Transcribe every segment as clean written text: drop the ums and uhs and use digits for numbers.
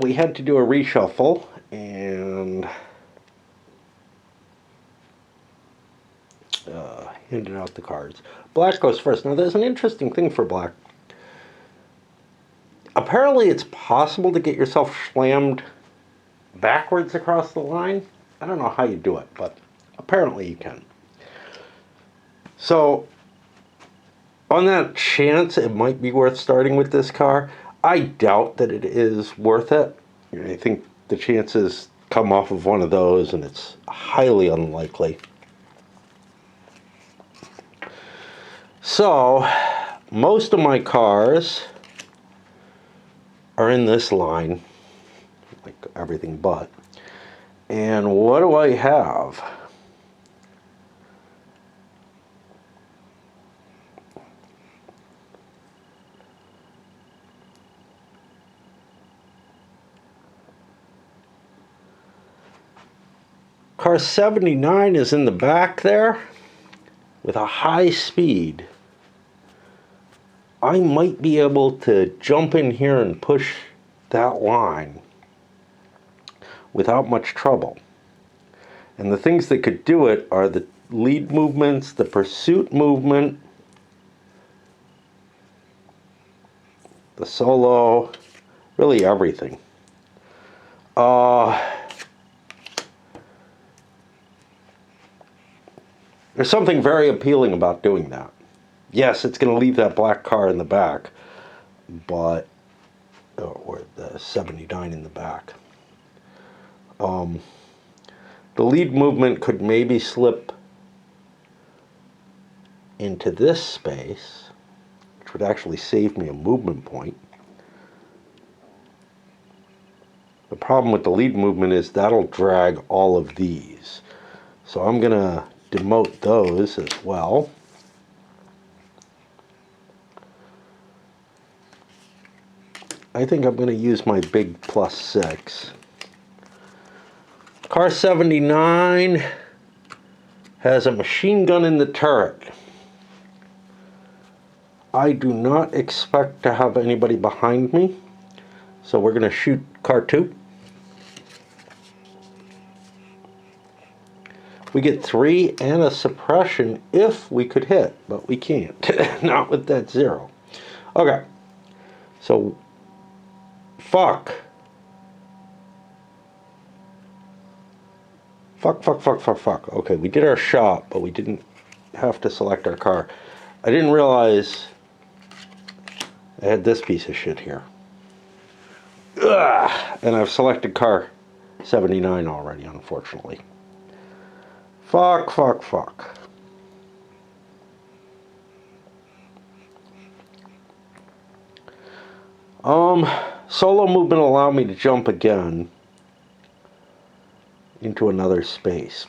we had to do a reshuffle and handed out the cards. Black goes first. Now there's an interesting thing for black. Apparently it's possible to get yourself slammed backwards across the line. I don't know how you do it, but apparently you can. So on that chance it might be worth starting with this car, I doubt that it is worth it. I think the chances come off of one of those and it's highly unlikely. So most of my cars are in this line, like everything but. And what do I have? Car 79 is in the back there with a high speed. I might be able to jump in here and push that line without much trouble. And the things that could do it are the lead movements, the pursuit movement, the solo, really everything. There's something very appealing about doing that. Yes, it's going to leave that black car in the back, but or the 79 in the back. The lead movement could maybe slip into this space, which would actually save me a movement point. The problem with the lead movement is that'll drag all of these. So I'm going to demote those as well. I think I'm going to use my big +6. Car 79 has a machine gun in the turret. I do not expect to have anybody behind me, so we're going to shoot car 2. We get 3 and a suppression if we could hit, but we can't. Not with that 0. Okay, so fuck. Okay, we did our shot, but we didn't have to select our car. I didn't realize I had this piece of shit here. Ugh, and I've selected car 79 already, unfortunately. Fuck. Solo movement allowed me to jump again into another space.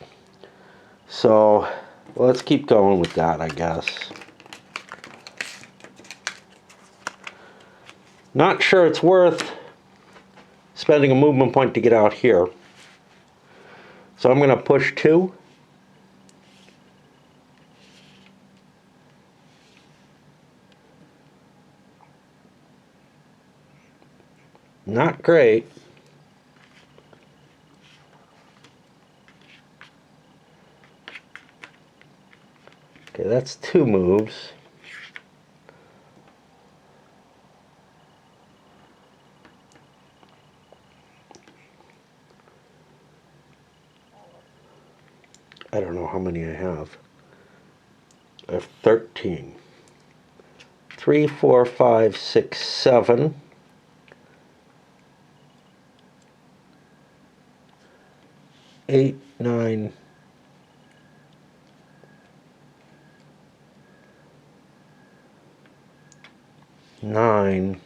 So let's keep going with that, I guess. Not sure it's worth spending a movement point to get out here. So I'm going to push 2. Not great. Okay, that's 2 moves. I don't know how many I have. I have 13. 3, 4, 5, 6, 7. 8, 9, 9,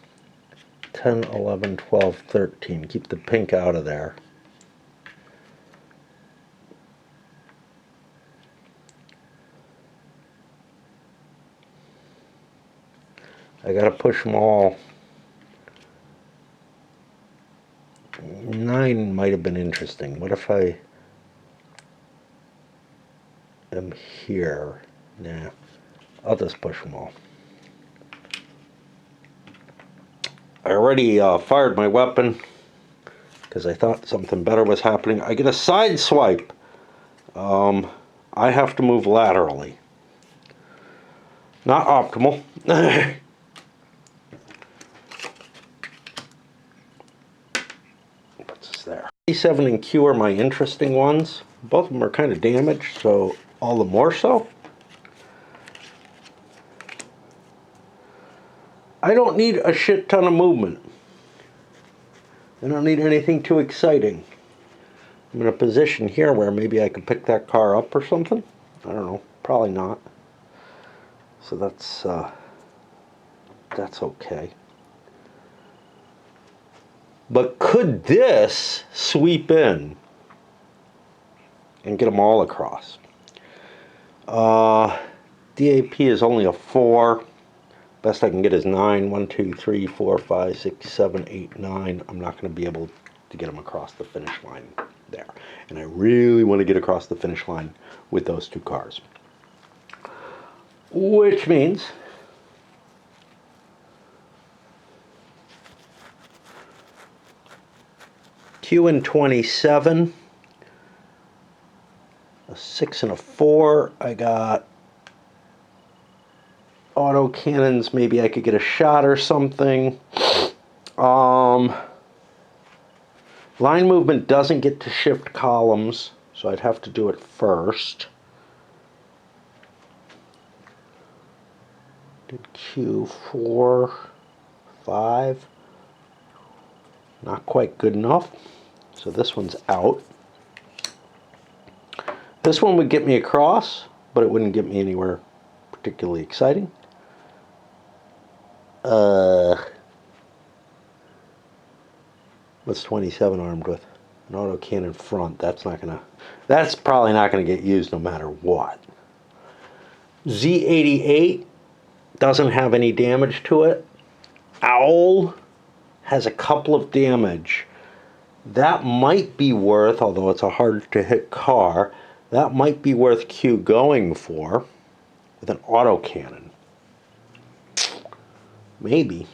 10, 11, 12, 13. Keep the pink out of there. I gotta push them all. 9 might have been interesting. What if I am here? Nah, I'll just push them all. I already fired my weapon. because I thought something better was happening. I get a side swipe. I have to move laterally. Not optimal. Puts us there. A7 and Q are my interesting ones. Both of them are kind of damaged, so all the more so. I don't need a shit ton of movement. I don't need anything too exciting. I'm in a position here where maybe I could pick that car up or something. I don't know. Probably not. So that's okay. But could this sweep in and get them all across? DAP is only a 4. Best I can get is 9. 1, 2, 3, 4, 5, 6, 7, 8, 9. I'm not going to be able to get them across the finish line there. And I really want to get across the finish line with those two cars. Which means Q and 27, a 6 and a 4. I got auto cannons. Maybe I could get a shot or something. Line movement doesn't get to shift columns, so I'd have to do it first. Did Q 4, 5. Not quite good enough. So this one's out. This one would get me across, but it wouldn't get me anywhere particularly exciting. What's 27 armed with? An autocannon front. That's probably not gonna get used no matter what. Z88 doesn't have any damage to it. Owl has a couple of damage. That might be worth, although it's a hard to hit car, that might be worth Q going for with an autocannon. Maybe.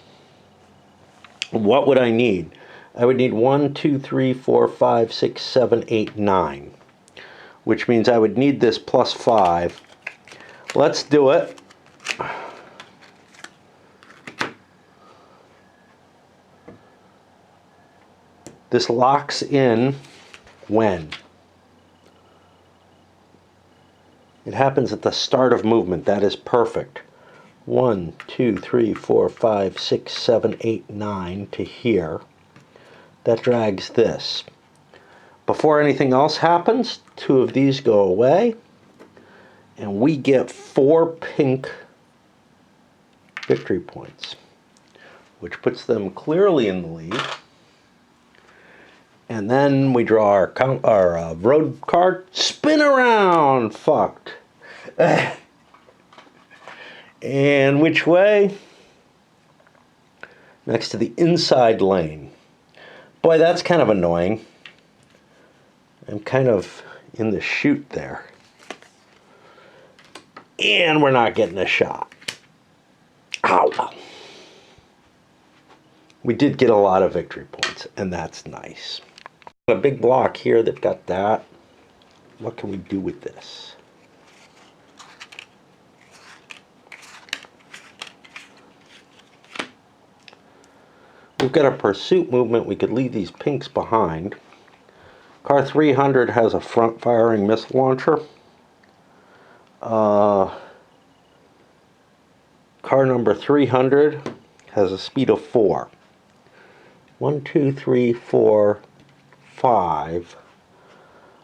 What would I need? I would need 1, 2, 3, 4, 5, 6, 7, 8, 9. Which means I would need this plus 5. Let's do it. This locks in when? It happens at the start of movement. That is perfect. 1, 2, 3, 4, 5, 6, 7, 8, 9 to here. That drags this. Before anything else happens, 2 of these go away, and we get 4 pink victory points, which puts them clearly in the lead. And then we draw our road card. Spin around! Fucked. And which way? Next to the inside lane. Boy, that's kind of annoying. I'm kind of in the chute there. And we're not getting a shot. Ow. We did get a lot of victory points, and that's nice. A big block here that got that. What can we do with this? We've got a pursuit movement. We could leave these pinks behind. Car 300 has a front-firing missile launcher. Car number 300 has a speed of 4. 1, 2, 3, 4, 5.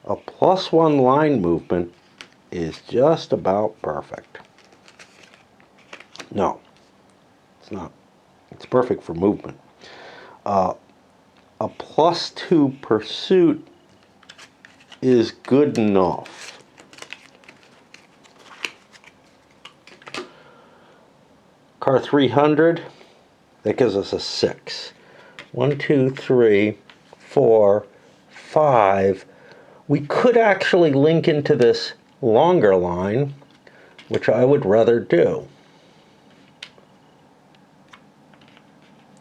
A +1 line movement is just about perfect. No, it's not. It's perfect for movement. A +2 pursuit is good enough. Car 300, that gives us a 6. 1, 2, 3, 4, 5. We could actually link into this longer line, which I would rather do.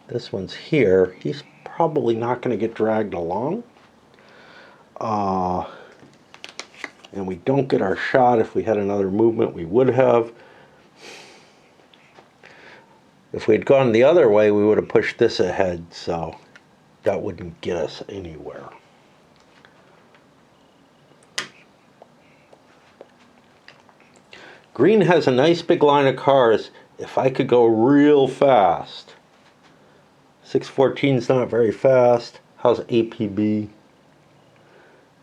This one's here. He's probably not going to get dragged along. And we don't get our shot. If we had another movement, we would have. If we'd gone the other way, we would have pushed this ahead, so that wouldn't get us anywhere. Green has a nice big line of cars. If I could go real fast. 614 is not very fast. How's APB?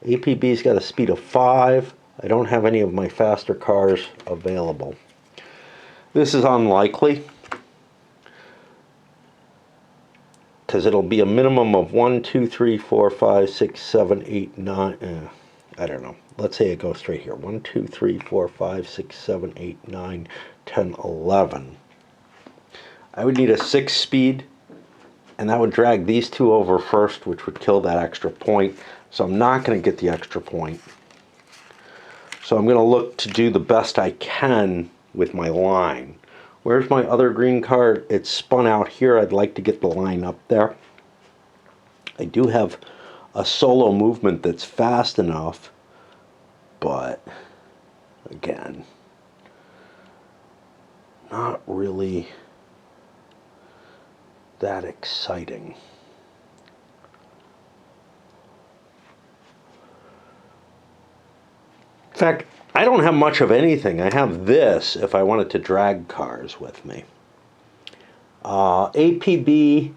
APB's got a speed of 5. I don't have any of my faster cars available. This is unlikely, because it'll be a minimum of 1, 2, 3, 4, 5, 6, 7, 8, 9. I don't know. Let's say it goes straight here. 1, 2, 3, 4, 5, 6, 7, 8, 9, 10, 11. I would need a 6 speed, and that would drag these two over first, which would kill that extra point. So I'm not going to get the extra point. So I'm going to look to do the best I can with my line. Where's my other green card? It's spun out here. I'd like to get the line up there. I do have a solo movement that's fast enough, but again, not really that exciting. In fact, I don't have much of anything. I have this if I wanted to drag cars with me. APB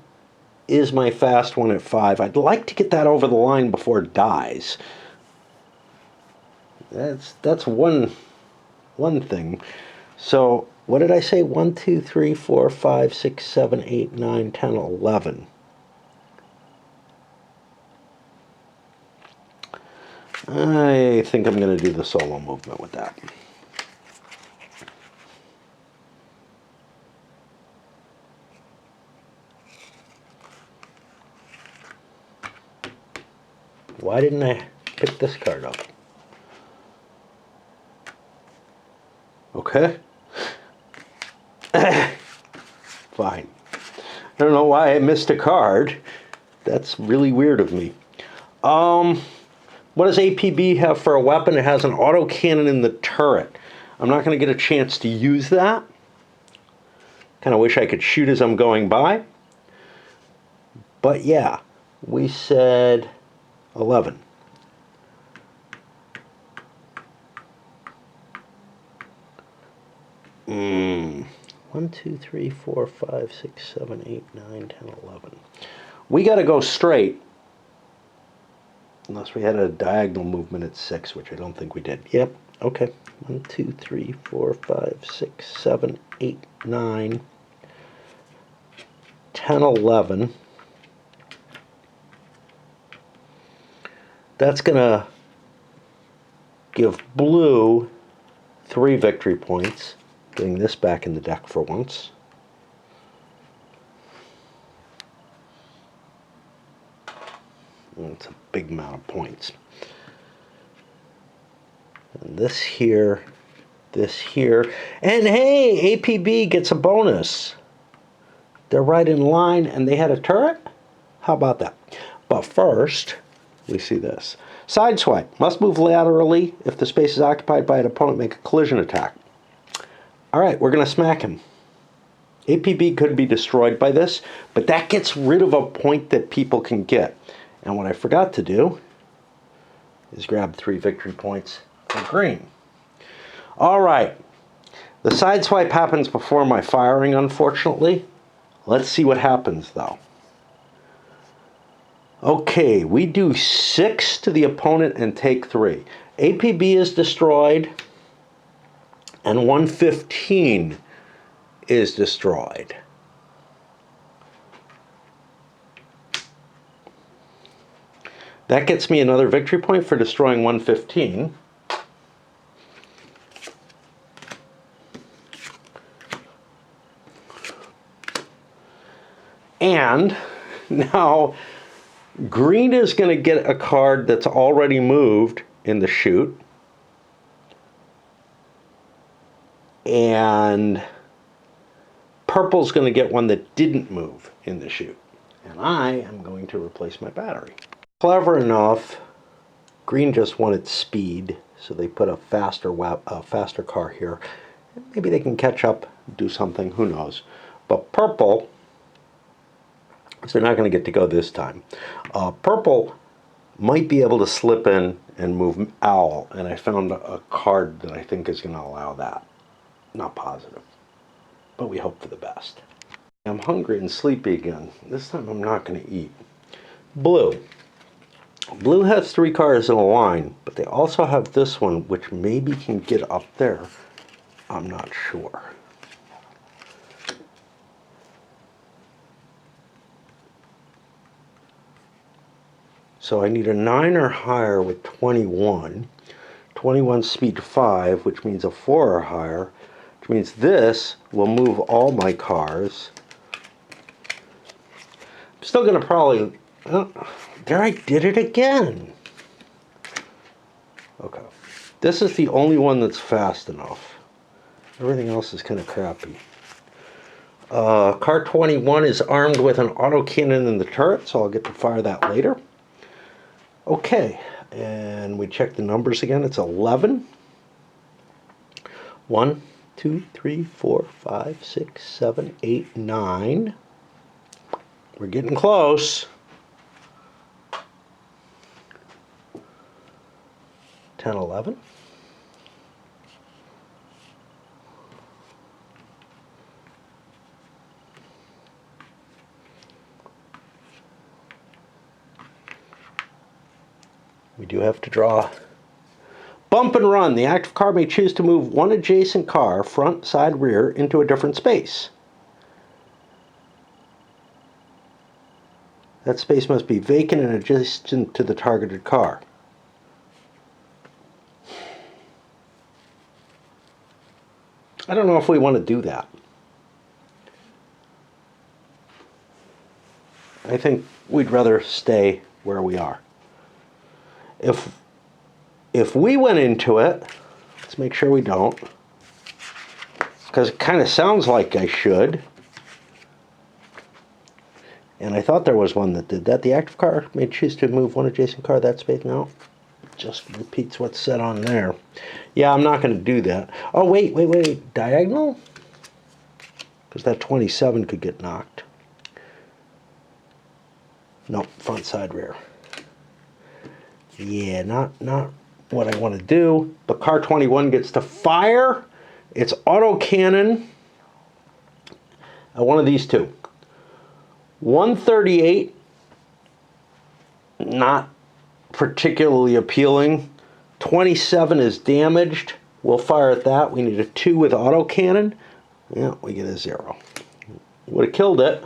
is my fast one at 5. I'd like to get that over the line before it dies. That's one thing. So what did I say? 1, 2, 3, 4, 5, 6, 7, 8, 9, 10, 11. I think I'm going to do the solo movement with that. Why didn't I pick this card up? Okay. Fine. I don't know why I missed a card. That's really weird of me. What does APB have for a weapon? It has an autocannon in the turret. I'm not going to get a chance to use that. Kind of wish I could shoot as I'm going by. But yeah, we said 11. One, 2, 3, 4, 5, 6, 7, 8, 9, 10, 11. We got to go straight. Unless we had a diagonal movement at 6, which I don't think we did. Yep, okay. 1, 2, 3, 4, 5, 6, 7, 8, 9, 10, 11. That's going to give blue 3 victory points. Getting this back in the deck for once. It's a big amount of points. And this here, and hey, APB gets a bonus. They're right in line, and they had a turret? How about that? But first, we see this. Sideswipe. Must move laterally. If the space is occupied by an opponent, make a collision attack. All right, we're going to smack him. APB could be destroyed by this, but that gets rid of a point that people can get. And what I forgot to do is grab 3 victory points for green. All right. The sideswipe happens before my firing, unfortunately. Let's see what happens, though. Okay, we do 6 to the opponent and take 3. APB is destroyed, and 115 is destroyed. That gets me another victory point for destroying 115. And now green is going to get a card that's already moved in the chute. And purple's going to get one that didn't move in the chute. And I am going to replace my battery. Clever enough, green just wanted speed, so they put a faster car here. Maybe they can catch up, do something, who knows. But purple, so they're not going to get to go this time. Purple might be able to slip in and move owl, and I found a card that I think is going to allow that. Not positive, but we hope for the best. I'm hungry and sleepy again. This time I'm not going to eat. Blue. Blue has 3 cars in a line, but they also have this one, which maybe can get up there. I'm not sure. So I need a 9 or higher with 21. 21 speed 5, which means a 4 or higher, which means this will move all my cars. I'm still going to probably... there, I did it again. Okay. This is the only one that's fast enough. Everything else is kind of crappy. Car 21 is armed with an autocannon in the turret, so I'll get to fire that later. Okay, and we check the numbers again. It's 11. 1, 2, 3, 4, 5, 6, 7, 8, 9. We're getting close. 10, 11. We do have to draw. Bump and run. The active car may choose to move one adjacent car, front, side, rear, into a different space. That space must be vacant and adjacent to the targeted car. I don't know if we want to do that. I think we'd rather stay where we are. If we went into it, let's make sure we don't, because it kind of sounds like I should. And I thought there was one that did that. The active car may choose to move one adjacent car that space. No, just repeats what's said on there. Yeah, I'm not going to do that. Oh, wait. Diagonal? Because that 27 could get knocked. Nope, front, side, rear. Yeah, not what I want to do. But car 21 gets to fire its autocannon at one of these two. 138, not particularly appealing. 27 is damaged. We'll fire at that. We need a 2 with autocannon. Yeah, we get a 0. Would have killed it.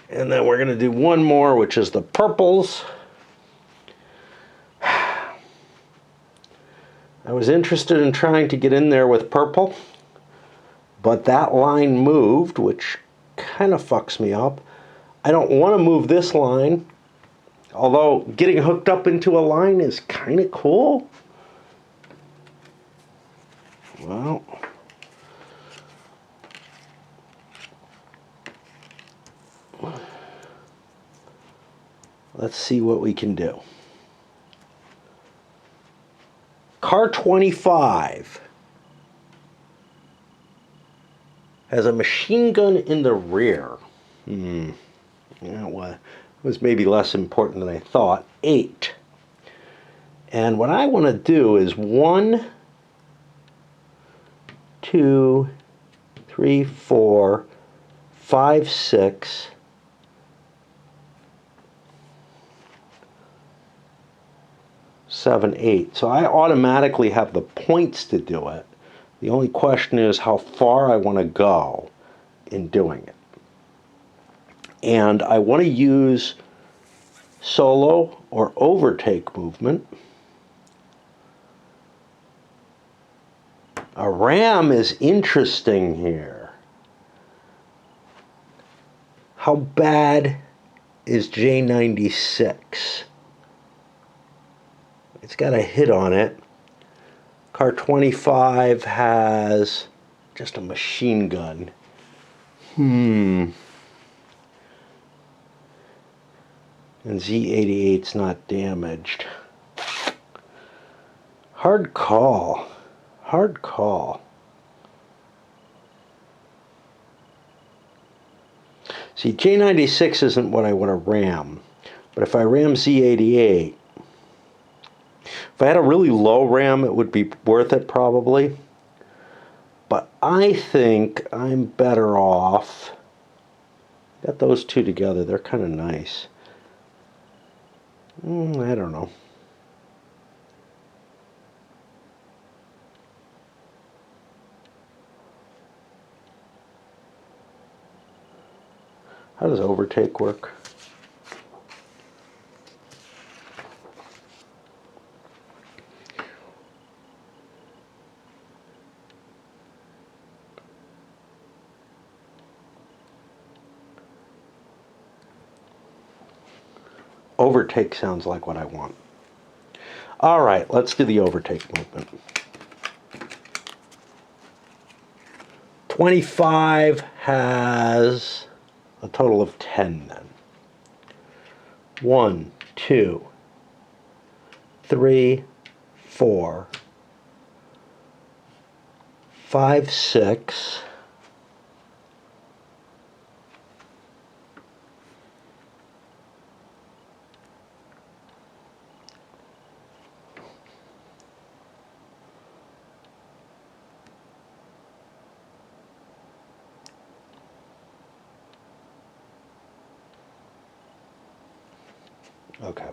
And then we're going to do one more, which is the purples. I was interested in trying to get in there with purple, but that line moved, which kind of fucks me up. I don't want to move this line, although getting hooked up into a line is kind of cool. Well, let's see what we can do. Car 25 has a machine gun in the rear. Yeah, well, it was maybe less important than I thought. 8. And what I want to do is 1, 2, 3, 4, 5, 6. 7, 8. So I automatically have the points to do it. The only question is how far I want to go in doing it. And I want to use solo or overtake movement. A ram is interesting here. How bad is J96? It's got a hit on it. Car 25 has just a machine gun. And Z88's not damaged. Hard call. Hard call. See, J96 isn't what I want to ram. But if I ram Z88, if I had a really low ram, it would be worth it probably. But I think I'm better off. Got those two together. They're kind of nice. I don't know. How does overtake work? Overtake sounds like what I want. All right, let's do the overtake movement. 25 has a total of 10 then. 1, 2, 3, 4, 5, 6. Okay.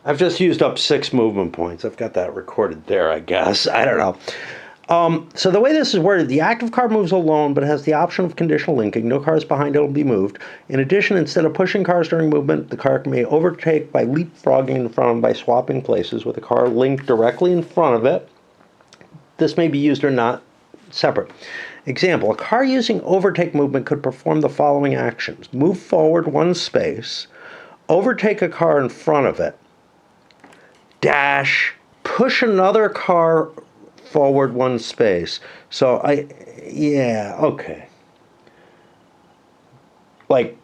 I've just used up 6 movement points. I've got that recorded there, I guess. I don't know. So the way this is worded, the active car moves alone, but has the option of conditional linking. No cars behind it will be moved. In addition, instead of pushing cars during movement, the car may overtake by leapfrogging in front of them by swapping places with a car linked directly in front of it. This may be used or not separate. Example, a car using overtake movement could perform the following actions. Move forward 1 space, overtake a car in front of it, dash, push another car forward 1 space. So yeah, okay. Like,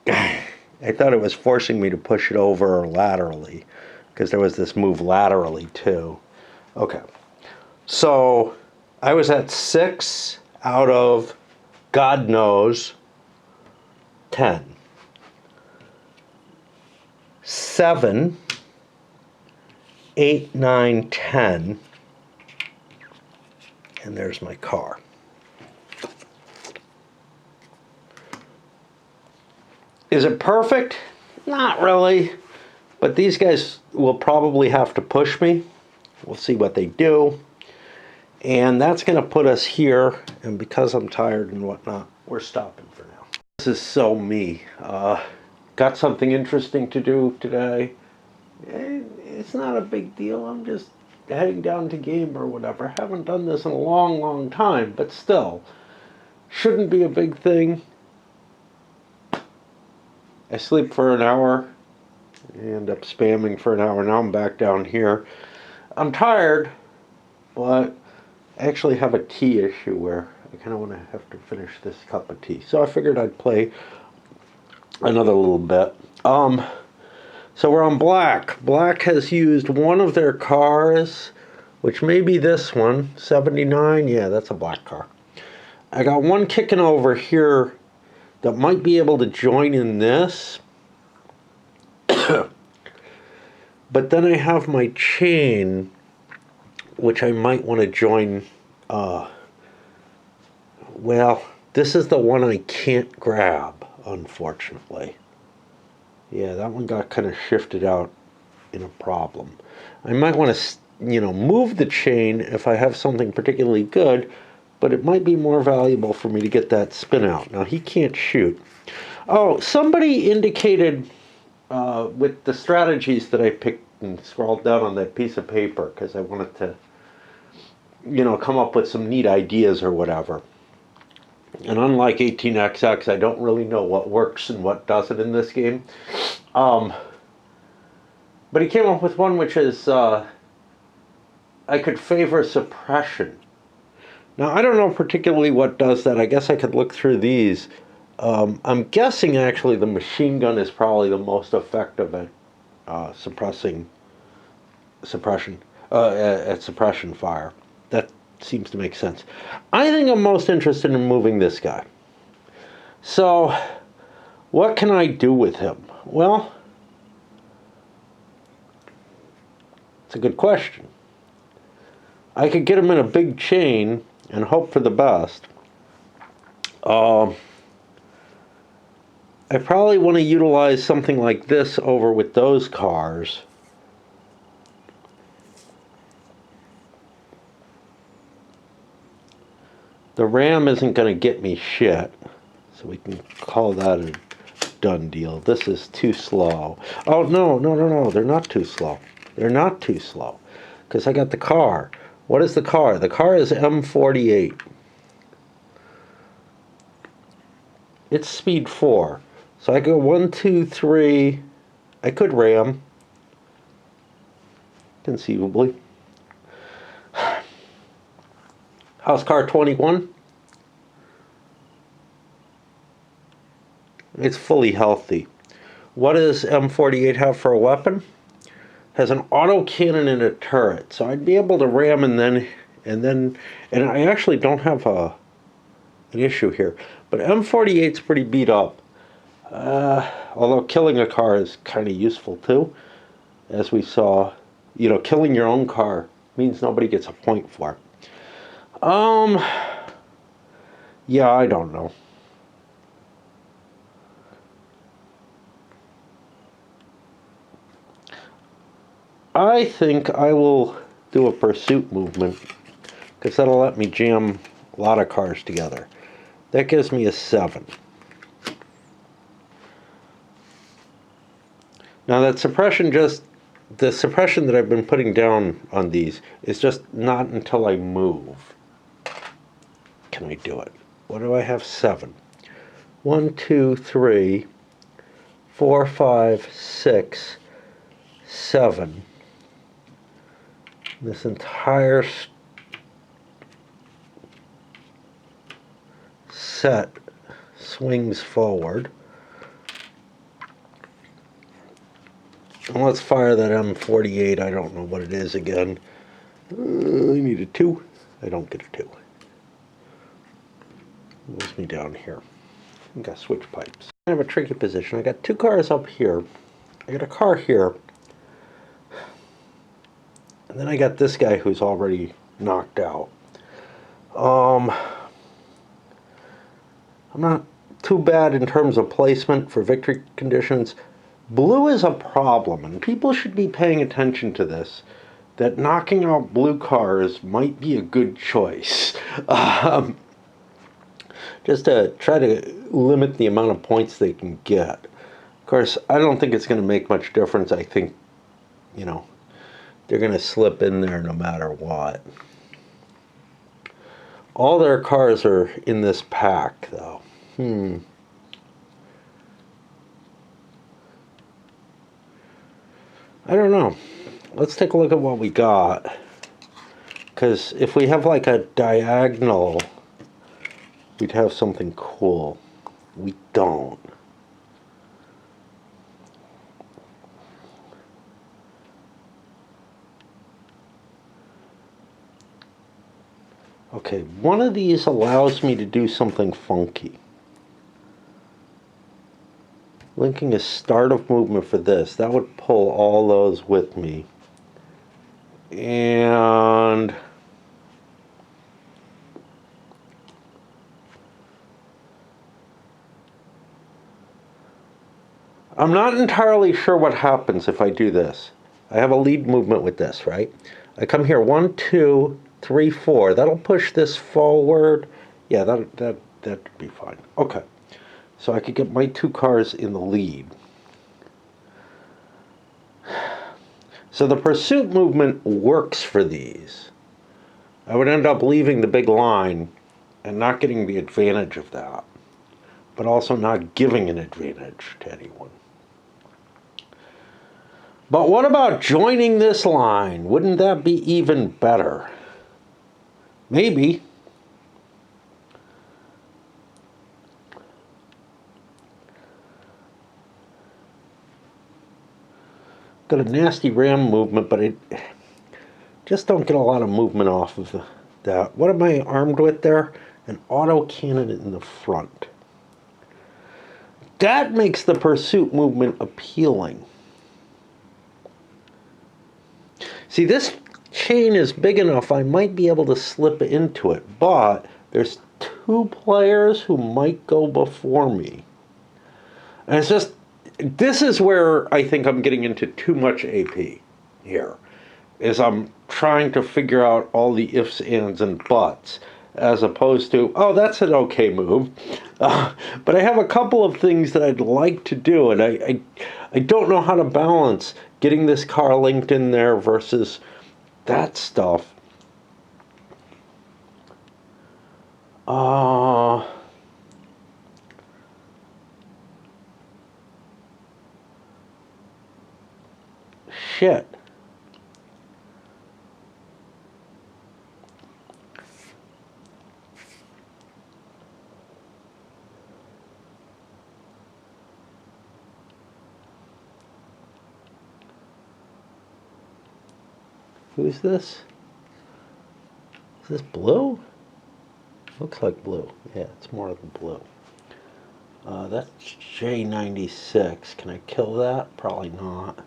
I thought it was forcing me to push it over laterally, because there was this move laterally too. Okay. So I was at 6 out of, God knows, 10. 7, 8, 9, 10, and there's my car. Is it perfect? Not really, but these guys will probably have to push me. We'll see what they do. And that's going to put us here, and because I'm tired and whatnot, we're stopping for now. This is so me. Got something interesting to do today. It's not a big deal. I'm just heading down to game or whatever. Haven't done this in a long, long time, but still, shouldn't be a big thing. I sleep for an hour, I end up spamming for an hour. Now I'm back down here. I'm tired, but I actually have a tea issue where I kind of want to have to finish this cup of tea. So I figured I'd play another little bit. So we're on black. Black has used one of their cars, which may be this one, 79. Yeah, that's a black car. I got one kicking over here that might be able to join in this. But then I have my chain, which I might want to join. Well, this is the one I can't grab, unfortunately. Yeah, that one got kind of shifted out in a problem. I might want to, move the chain if I have something particularly good, but it might be more valuable for me to get that spin out. Now, he can't shoot. Oh, somebody indicated with the strategies that I picked and scrawled down on that piece of paper, because I wanted to, come up with some neat ideas or whatever. And unlike 18XX, I don't really know what works and what doesn't in this game. But he came up with one which is, I could favor suppression. Now, I don't know particularly what does that. I guess I could look through these. I'm guessing actually the machine gun is probably the most effective at suppression at suppression fire. That seems to make sense. I think I'm most interested in moving this guy. So, what can I do with him? Well, it's a good question. I could get him in a big chain and hope for the best. I probably want to utilize something like this over with those cars. The Ram isn't going to get me shit, so we can call that a done deal. This is too slow. Oh, no, they're not too slow. They're not too slow, because I got the car. What is the car? The car is M48. It's speed 4. So I go 1, 2, 3. I could ram, conceivably. How's car 21? It's fully healthy. What does M48 have for a weapon? Has an autocannon and a turret. So I'd be able to ram and I actually don't have an issue here. But M48's pretty beat up. Although killing a car is kind of useful too. As we saw, killing your own car means nobody gets a point for it. Yeah, I don't know. I think I will do a pursuit movement, because that'll let me jam a lot of cars together. That gives me a 7. Now the suppression that I've been putting down on these is just not until I move. Can I do it? What do I have? 7. 1, 2, 3, 4, 5, 6, 7. This entire set swings forward. And let's fire that M48. I don't know what it is again. I need a 2. I don't get a 2. Moves me down here. I got switch pipes. I have a tricky position. I got 2 cars up here. I got a car here. And then I got this guy who's already knocked out. I'm not too bad in terms of placement for victory conditions. Blue is a problem, and people should be paying attention to this, that knocking out blue cars might be a good choice. Just to try to limit the amount of points they can get. Of course, I don't think it's going to make much difference. I think, they're going to slip in there no matter what. All their cars are in this pack, though. I don't know. Let's take a look at what we got. Because if we have like a diagonal, we'd have something cool. We don't. Okay, one of these allows me to do something funky. Linking a start of movement for this. That would pull all those with me. And I'm not entirely sure what happens if I do this. I have a lead movement with this, right? I come here 1, 2, 3, 4. That'll push this forward. Yeah, that'd be fine. Okay. So I could get my 2 cars in the lead. So the pursuit movement works for these. I would end up leaving the big line and not getting the advantage of that, but also not giving an advantage to anyone. But what about joining this line? Wouldn't that be even better? Maybe. got a nasty ram movement, but I just don't get a lot of movement off of that. What am I armed with there? An autocannon in the front. That makes the pursuit movement appealing. See, this chain is big enough I might be able to slip into it, but there's two players who might go before me. And it's just, this is where I think I'm getting into too much AP here, is I'm trying to figure out all the ifs, ands, and buts, as opposed to, oh, that's an okay move. But I have a couple of things that I'd like to do, and I don't know how to balance getting this car linked in there versus that stuff. Shit. Who's this? Is this blue? Looks like blue. Yeah, it's more than blue. That's J96. Can I kill that? Probably not.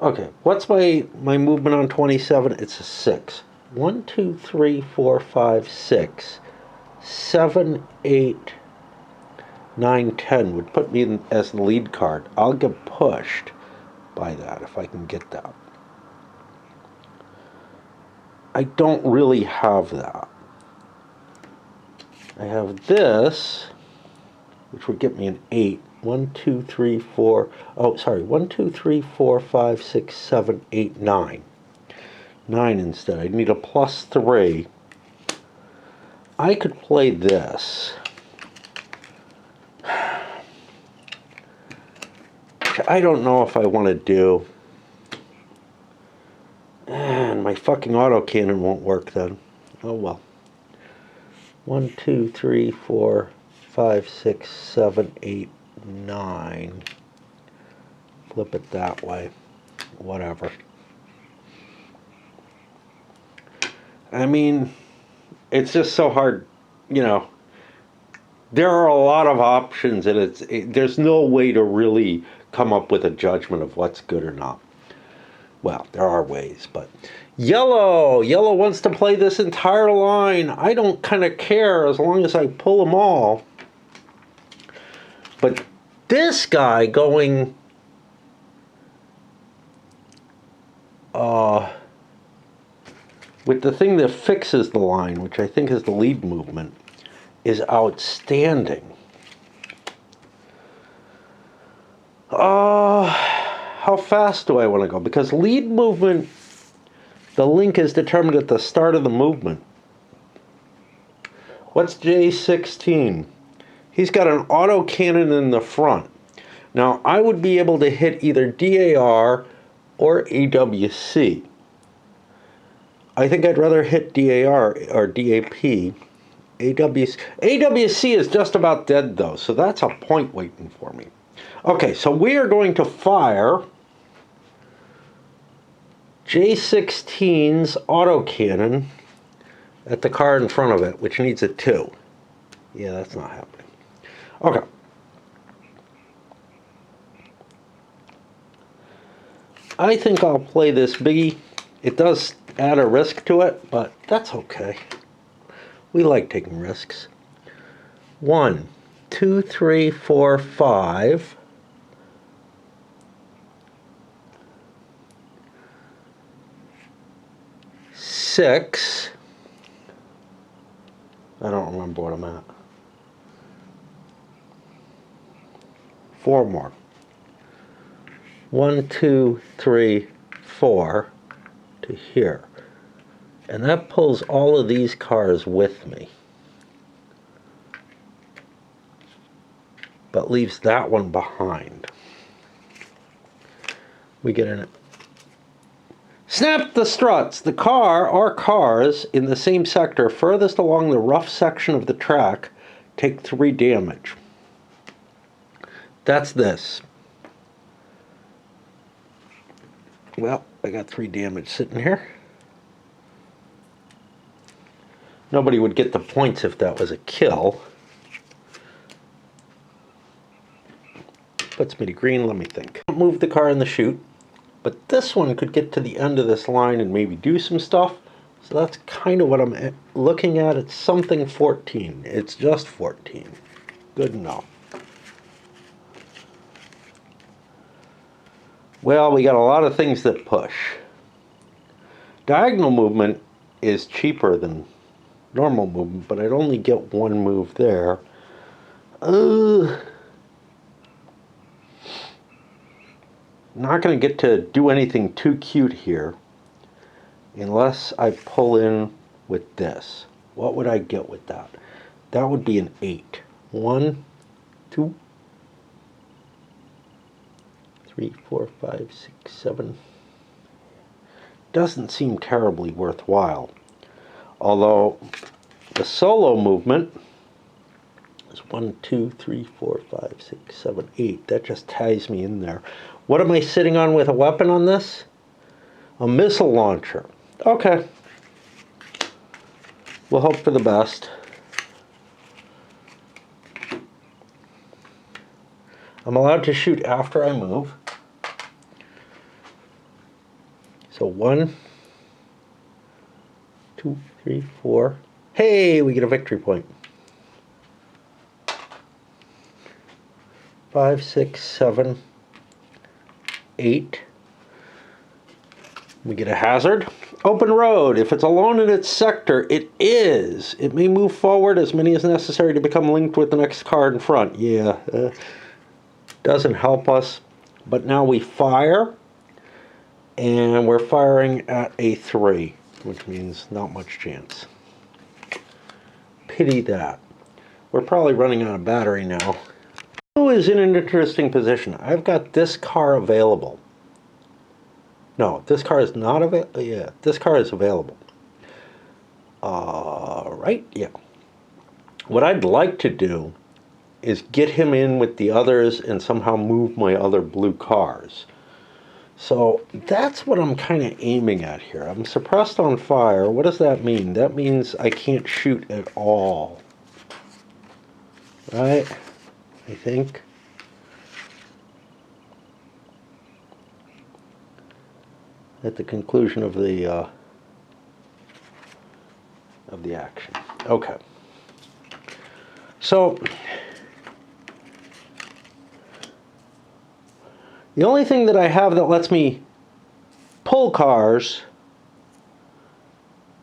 Okay, what's my movement on 27? It's a 6. 1, 2, 3, 4, 5, 6. 7, 8, 9, 10 would put me in as the lead card. I'll get pushed by that if I can get that. I don't really have that. I have this, which would get me an 8. 1, 2, 3, 4. Oh, sorry. 1, 2, 3, 4, 5, 6, 7, 8, 9. 9 instead. I need a +3. I could play this. I don't know if I want to do. And my fucking autocannon won't work then. Oh well. 1, 2, 3, 4, 5, 6, 7, 8, 9. Flip it that way. Whatever. I mean, it's just so hard, you know. There are a lot of options, and there's no way to really come up with a judgment of what's good or not. Well, there are ways, but yellow wants to play this entire line. I don't kind of care as long as I pull them all. But this guy going with the thing that fixes the line, which I think is the lead movement, is outstanding. How fast do I want to go? Because lead movement, the link is determined at the start of the movement. What's J16? He's got an autocannon in the front. Now, I would be able to hit either DAR or AWC. I think I'd rather hit DAR or DAP. AWC is just about dead, though, so that's a point waiting for me. Okay, so we are going to fire J16's autocannon at the car in front of it, which needs a 2. Yeah, that's not happening. Okay. I think I'll play this biggie. It does add a risk to it, but that's okay. We like taking risks. 1, 2, 3, 4, 5. 6. I don't remember what I'm at. 4 more. 1, 2, 3, 4 to here. And that pulls all of these cars with me. But leaves that one behind. We get Snap the struts. The car or cars in the same sector furthest along the rough section of the track take 3 damage. That's this. Well, I got 3 damage sitting here. Nobody would get the points if that was a kill. Puts me to green, let me think. Move the car in the chute. But this one could get to the end of this line and maybe do some stuff. So that's kind of what I'm looking at. It's something 14. It's just 14. Good enough. Well, we got a lot of things that push. Diagonal movement is cheaper than normal movement, but I'd only get 1 move there. Not going to get to do anything too cute here unless I pull in with this. What would I get with that? That would be an 8. 1, 2, 3, 4, 5, 6, 7. Doesn't seem terribly worthwhile. Although the solo movement is 1, 2, 3, 4, 5, 6, 7, 8. That just ties me in there. What am I sitting on with a weapon on this? A missile launcher. Okay. We'll hope for the best. I'm allowed to shoot after I move. So 1, 2, 3, 4. Hey, we get a victory point. 5, 6, 7, 8. We get a hazard. Open road. If it's alone in its sector, it is. It may move forward as many as necessary to become linked with the next car in front. Yeah, doesn't help us. But now we fire, and we're firing at a 3, which means not much chance. Pity that. We're probably running out of battery now. Who is in an interesting position? I've got this car available. No, this car is not available. Yeah, this car is available. Right? Yeah. What I'd like to do is get him in with the others and somehow move my other blue cars. So that's what I'm kind of aiming at here. I'm suppressed on fire. What does that mean? That means I can't shoot at all. Right? I think. At the conclusion of the action. Okay. So the only thing that I have that lets me pull cars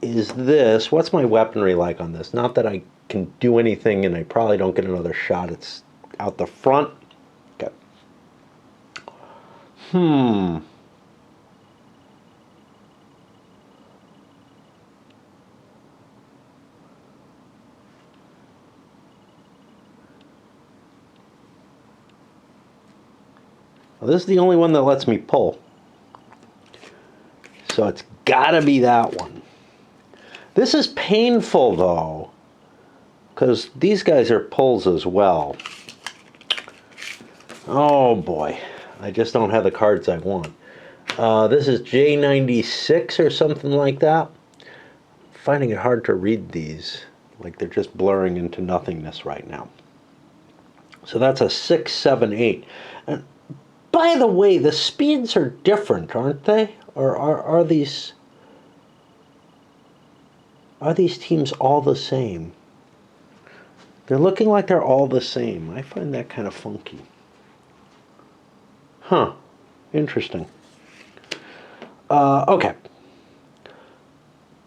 is this. What's my weaponry like on this? Not that I can do anything and I probably don't get another shot. It's out the front. Okay. Well, this is the only one that lets me pull. So it's gotta be that one. This is painful though, because these guys are pulls as well. Oh boy, I just don't have the cards I want. This is J96 or something like that. I'm finding it hard to read these, like they're just blurring into nothingness right now. So that's a 6, 7, 8. And by the way, the speeds are different, aren't they? Or are these teams all the same? They're looking like they're all the same. I find that kind of funky. Huh. Interesting. Okay.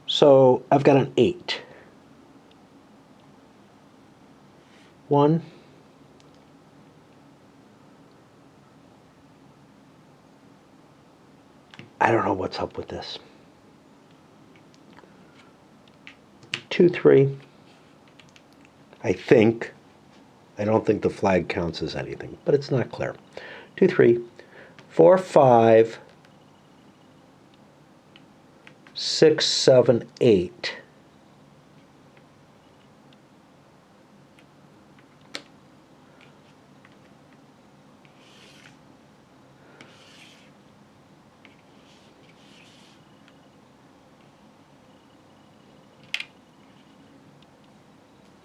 So I've got an 8. 1. I don't know what's up with this. 2, 3. I think. I don't think the flag counts as anything, but it's not clear. 2, 3, 4, 5, 6, 7, 8.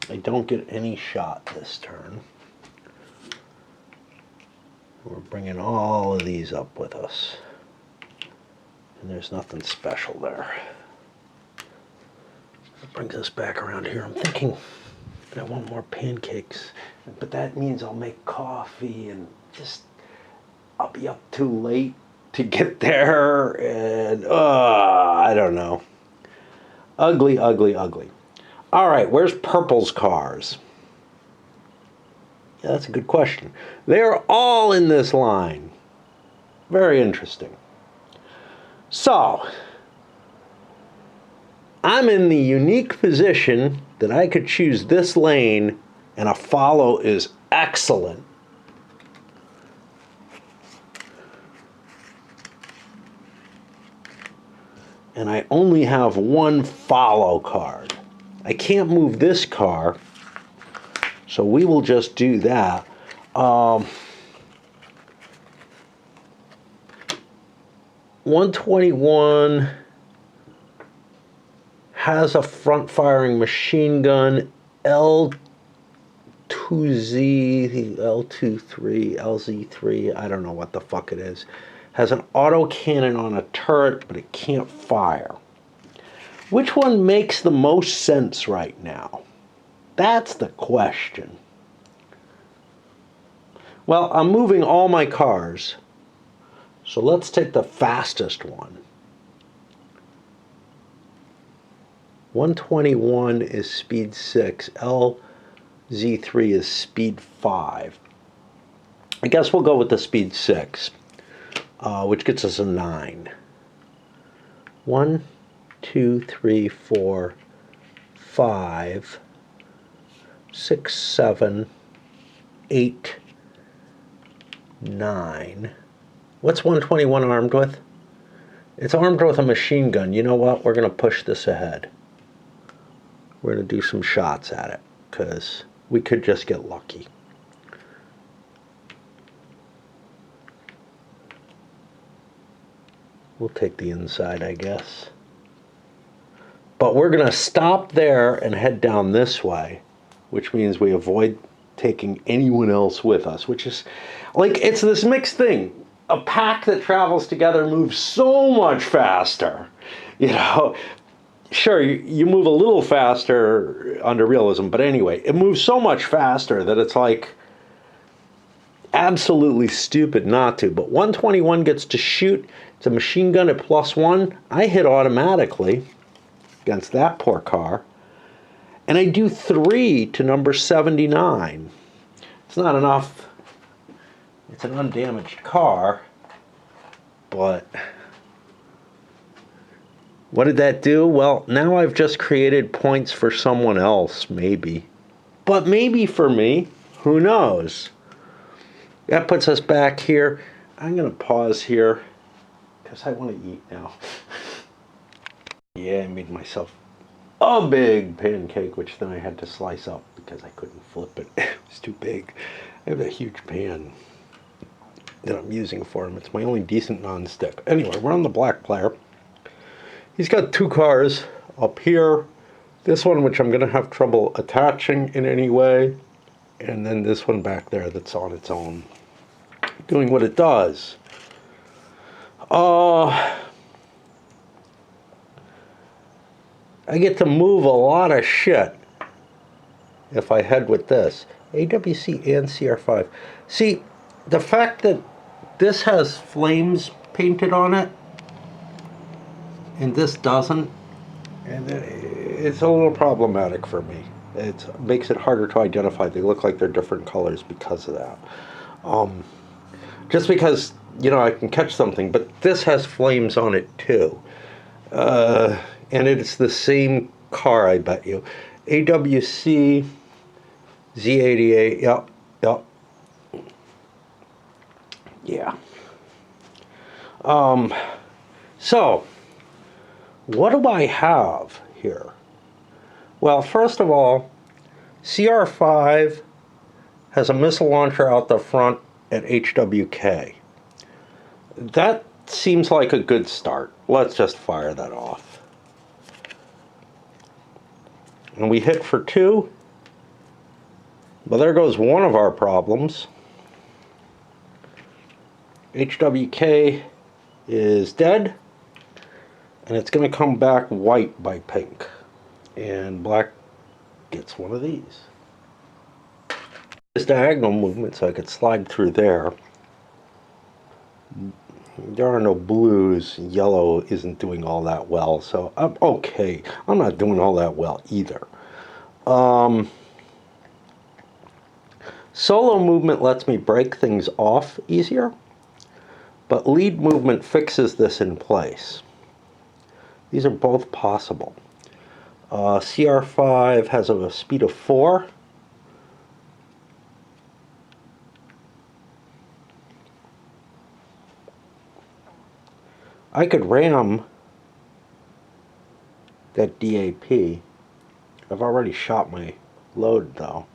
I don't get any shot this turn. We're bringing all of these up with us. And there's nothing special there. That brings us back around here. I'm thinking I want more pancakes, but that means I'll make coffee and just I'll be up too late to get there, and I don't know. Ugly, ugly, ugly. All right, where's Purple's cars? Yeah, that's a good question. They're all in this line. Very interesting. So, I'm in the unique position that I could choose this lane and a follow is excellent. And I only have one follow card. I can't move this car, so we will just do that. 121 has a front-firing machine gun, L2Z, L23, LZ3, I don't know what the fuck it is. Has an autocannon on a turret, but it can't fire. Which one makes the most sense right now? That's the question. Well, I'm moving all my cars, so let's take the fastest one. 121 is speed 6, LZ3 is speed 5. I guess we'll go with the speed 6. Which gets us a 9. 1, 2, 3, 4, 5, 6, 7, 8, 9. What's 121 armed with? It's armed with a machine gun. You know what? We're going to push this ahead. We're going to do some shots at it, because we could just get lucky. We'll take the inside, I guess. But we're going to stop there and head down this way, which means we avoid taking anyone else with us, which is, like, it's this mixed thing. A pack that travels together moves so much faster. You know, sure, you move a little faster under realism, but anyway, it moves so much faster that it's like absolutely stupid not to. But 121 gets to shoot. It's a machine gun at +1. I hit automatically against that poor car. And I do 3 to number 79. It's not enough. It's an undamaged car. But what did that do? Well, now I've just created points for someone else, maybe. But maybe for me. Who knows? That puts us back here. I'm going to pause here, because I want to eat now. Yeah, I made myself a big pancake, which then I had to slice up because I couldn't flip it. It was too big. I have a huge pan that I'm using for him. It's my only decent non-stick. Anyway, we're on the black player. He's got 2 cars up here. This one, which I'm going to have trouble attaching in any way. And then this one back there that's on its own, doing what it does. I get to move a lot of shit if I head with this. AWC and CR5. See, the fact that this has flames painted on it and this doesn't, and it's a little problematic for me. It makes it harder to identify. They look like they're different colors because of that. Just because, you know, I can catch something, but this has flames on it too. And it's the same car, I bet you. AWC, Z88, yep. Yeah. So, what do I have here? Well, first of all, CR5 has a missile launcher out the front at HWK. That seems like a good start. Let's just fire that off. And we hit for 2. Well, there goes one of our problems. HWK is dead, and it's going to come back white by pink. And black gets one of these. This diagonal movement, so I could slide through there. There are no blues. Yellow isn't doing all that well, so I'm okay. I'm not doing all that well either. Solo movement lets me break things off easier, but lead movement fixes this in place. These are both possible. CR5 has a speed of 4. I could ram that DAP. I've already shot my load though.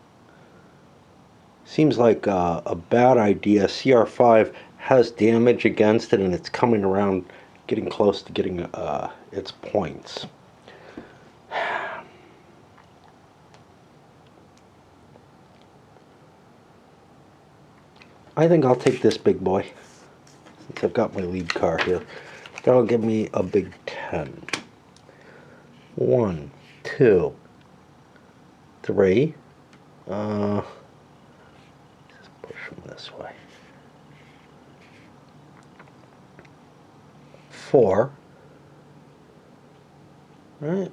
Seems like a bad idea. CR5 has damage against it and it's coming around, getting close to getting its points. I think I'll take this big boy, since I've got my lead car here. That'll give me a big 10. 1, 2, 3. Just push them this way. 4. Right.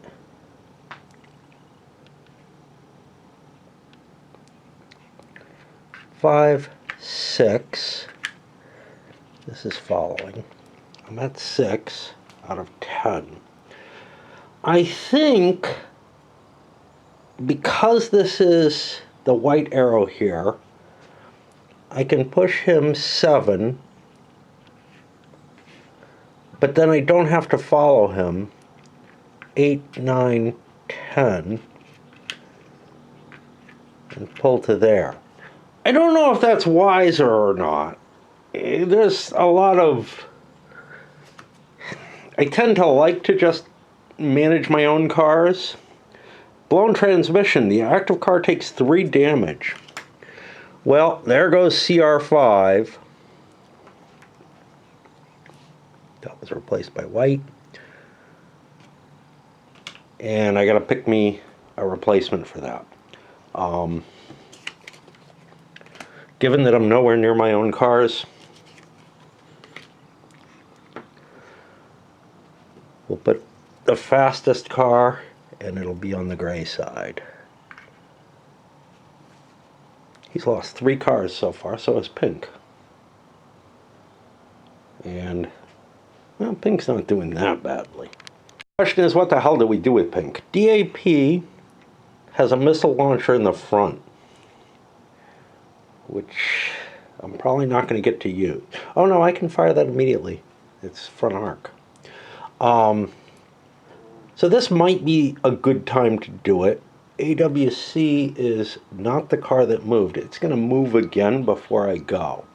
5, 6. This is following. I'm at 6 out of 10. I think because this is the white arrow here, I can push him 7, but then I don't have to follow him. 8, 9, 10, and pull to there. I don't know if that's wiser or not. There's a lot of... I tend to like to just manage my own cars. Blown transmission, the active car takes 3 damage. Well, there goes CR5. That was replaced by white. And I gotta pick me a replacement for that. Given that I'm nowhere near my own cars, we'll put the fastest car and it'll be on the gray side. He's lost 3 cars so far, so has Pink. And, well, Pink's not doing that badly. The question is, what the hell do we do with Pink? DAP has a missile launcher in the front, which I'm probably not going to get to use. Oh no, I can fire that immediately. It's front arc. So this might be a good time to do it. AWC is not the car that moved. It's going to move again before I go.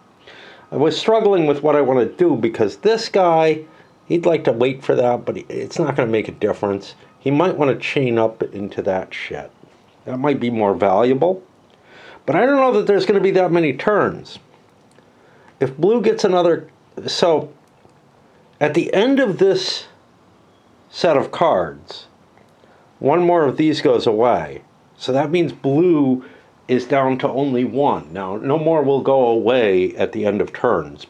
I was struggling with what I want to do because this guy, he'd like to wait for that, but it's not going to make a difference. He might want to chain up into that shit. That might be more valuable. But I don't know that there's going to be that many turns. If blue gets another... So, at the end of this set of cards, one more of these goes away. So that means blue is down to only 1. Now, no more will go away at the end of turns,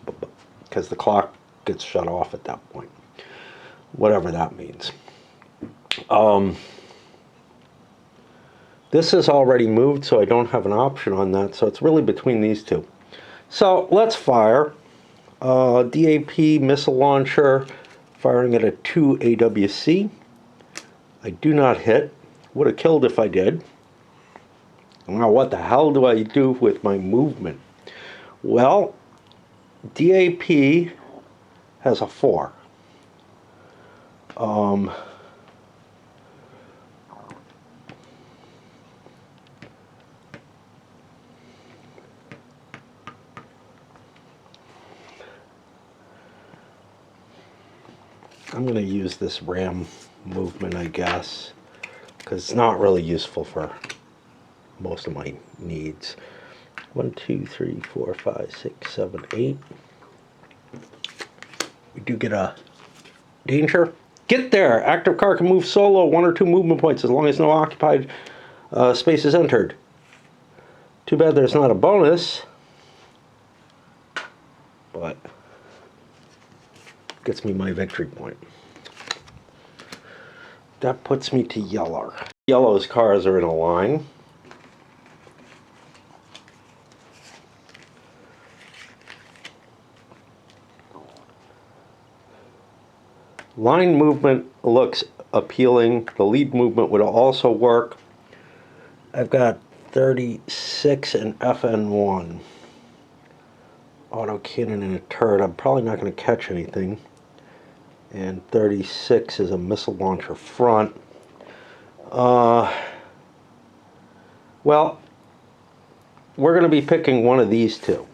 because the clock gets shut off at that point. Whatever that means. This is already moved, so I don't have an option on that, so it's really between these two. So let's fire. DAP missile launcher, firing at a 2 AWC. I do not hit. Would have killed if I did. Now what the hell do I do with my movement? Well, DAP has a 4. I'm going to use this ram movement, I guess, because it's not really useful for most of my needs. 1, 2, 3, 4, 5, 6, 7, 8. We do get a danger. Get there! Active car can move solo 1 or 2 movement points as long as no occupied space is entered. Too bad there's not a bonus, but gets me my victory point. That puts me to yellow. Yellow's cars are in a line. Line movement looks appealing. The lead movement would also work. I've got 36 and FN1. Auto cannon and a turret. I'm probably not going to catch anything. And 36 is a missile launcher front. Well, we're going to be picking one of these two,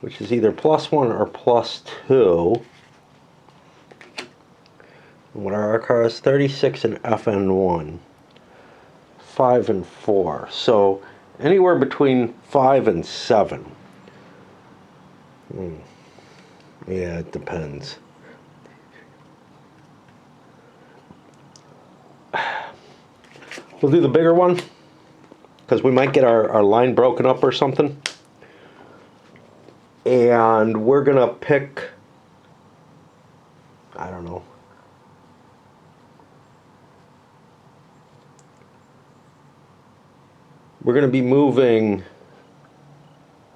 which is either +1 or +2. And what are our cars? 36 and FN1. 5 and 4. So anywhere between 5 and 7. Yeah, it depends. We'll do the bigger one, because we might get our line broken up or something. And we're going to pick, I don't know, we're going to be moving,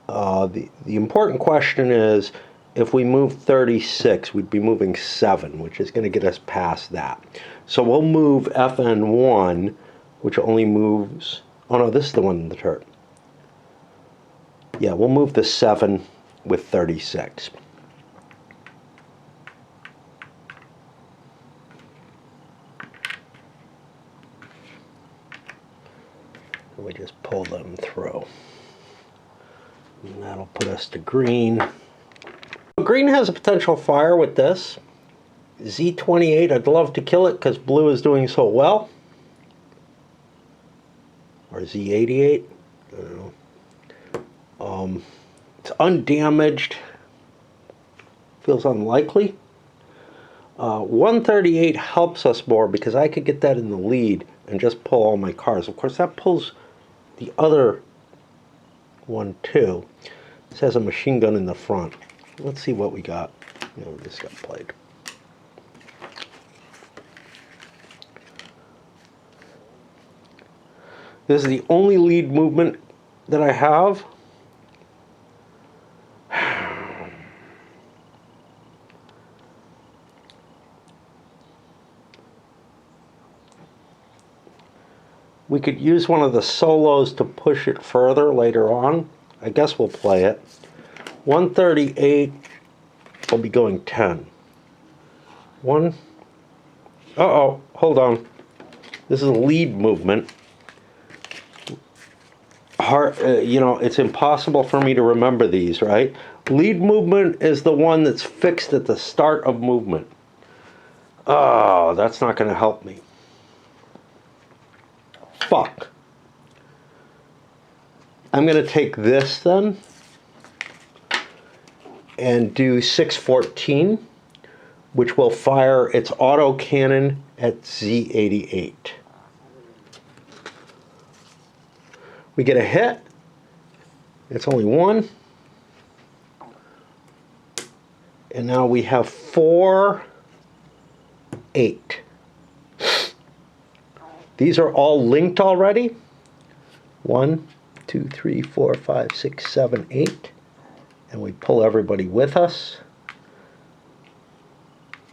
the important question is, if we move 36, we'd be moving 7, which is going to get us past that. So we'll move FN1, which only moves, oh no, this is the one in the turret. Yeah, we'll move the 7 with 36. And we just pull them through. And that'll put us to green. Green has a potential fire with this. Z28, I'd love to kill it because blue is doing so well. Or Z88, I don't know. It's undamaged. Feels unlikely. 138 helps us more because I could get that in the lead and just pull all my cars. Of course, that pulls the other one too. This has a machine gun in the front. Let's see what we got. No, this got played. This is the only lead movement that I have. We could use one of the solos to push it further later on. I guess we'll play it. 138 will be going 10. Uh-oh, hold on. This is a lead movement. You know, it's impossible for me to remember these, right? Lead movement is the one that's fixed at the start of movement. Oh, that's not going to help me. Fuck. I'm going to take this then and do 614, which will fire its auto cannon at Z88. We get a hit. It's only 1. And now we have 4, 8. These are all linked already. 1, 2, 3, 4, 5, 6, 7, 8. And we pull everybody with us.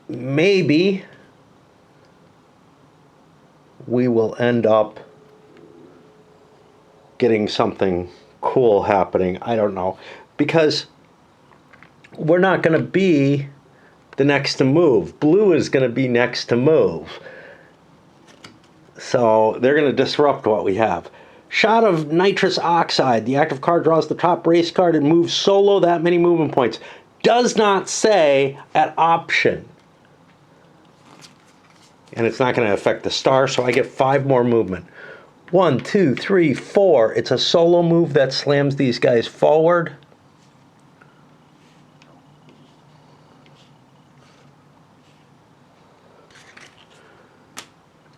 Maybe we will end up getting something cool happening. I don't know. Because we're not going to be the next to move. Blue is going to be next to move. So they're going to disrupt what we have. Shot of nitrous oxide. The active card draws the top race card and moves solo that many movement points. Does not say at option. And it's not going to affect the star, so I get 5 more movement. 1, 2, 3, 4. It's a solo move that slams these guys forward.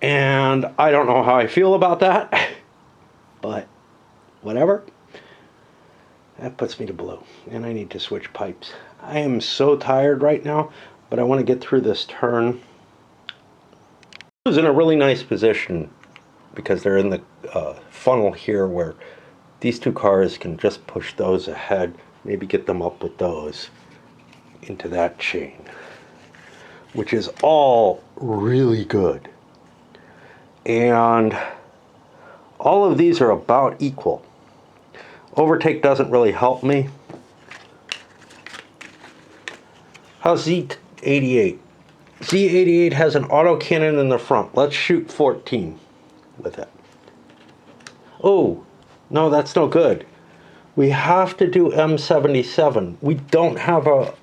And I don't know how I feel about that, but whatever. That puts me to blue, and I need to switch pipes. I am so tired right now, but I want to get through this turn. Blue's in a really nice position because they're in the funnel here where these 2 cars can just push those ahead, maybe get them up with those into that chain, which is all really good. And all of these are about equal. Overtake doesn't really help me. How's Z88? Z88 has an autocannon in the front. Let's shoot 14 with it. Oh, no, that's no good. We have to do M77. We don't have a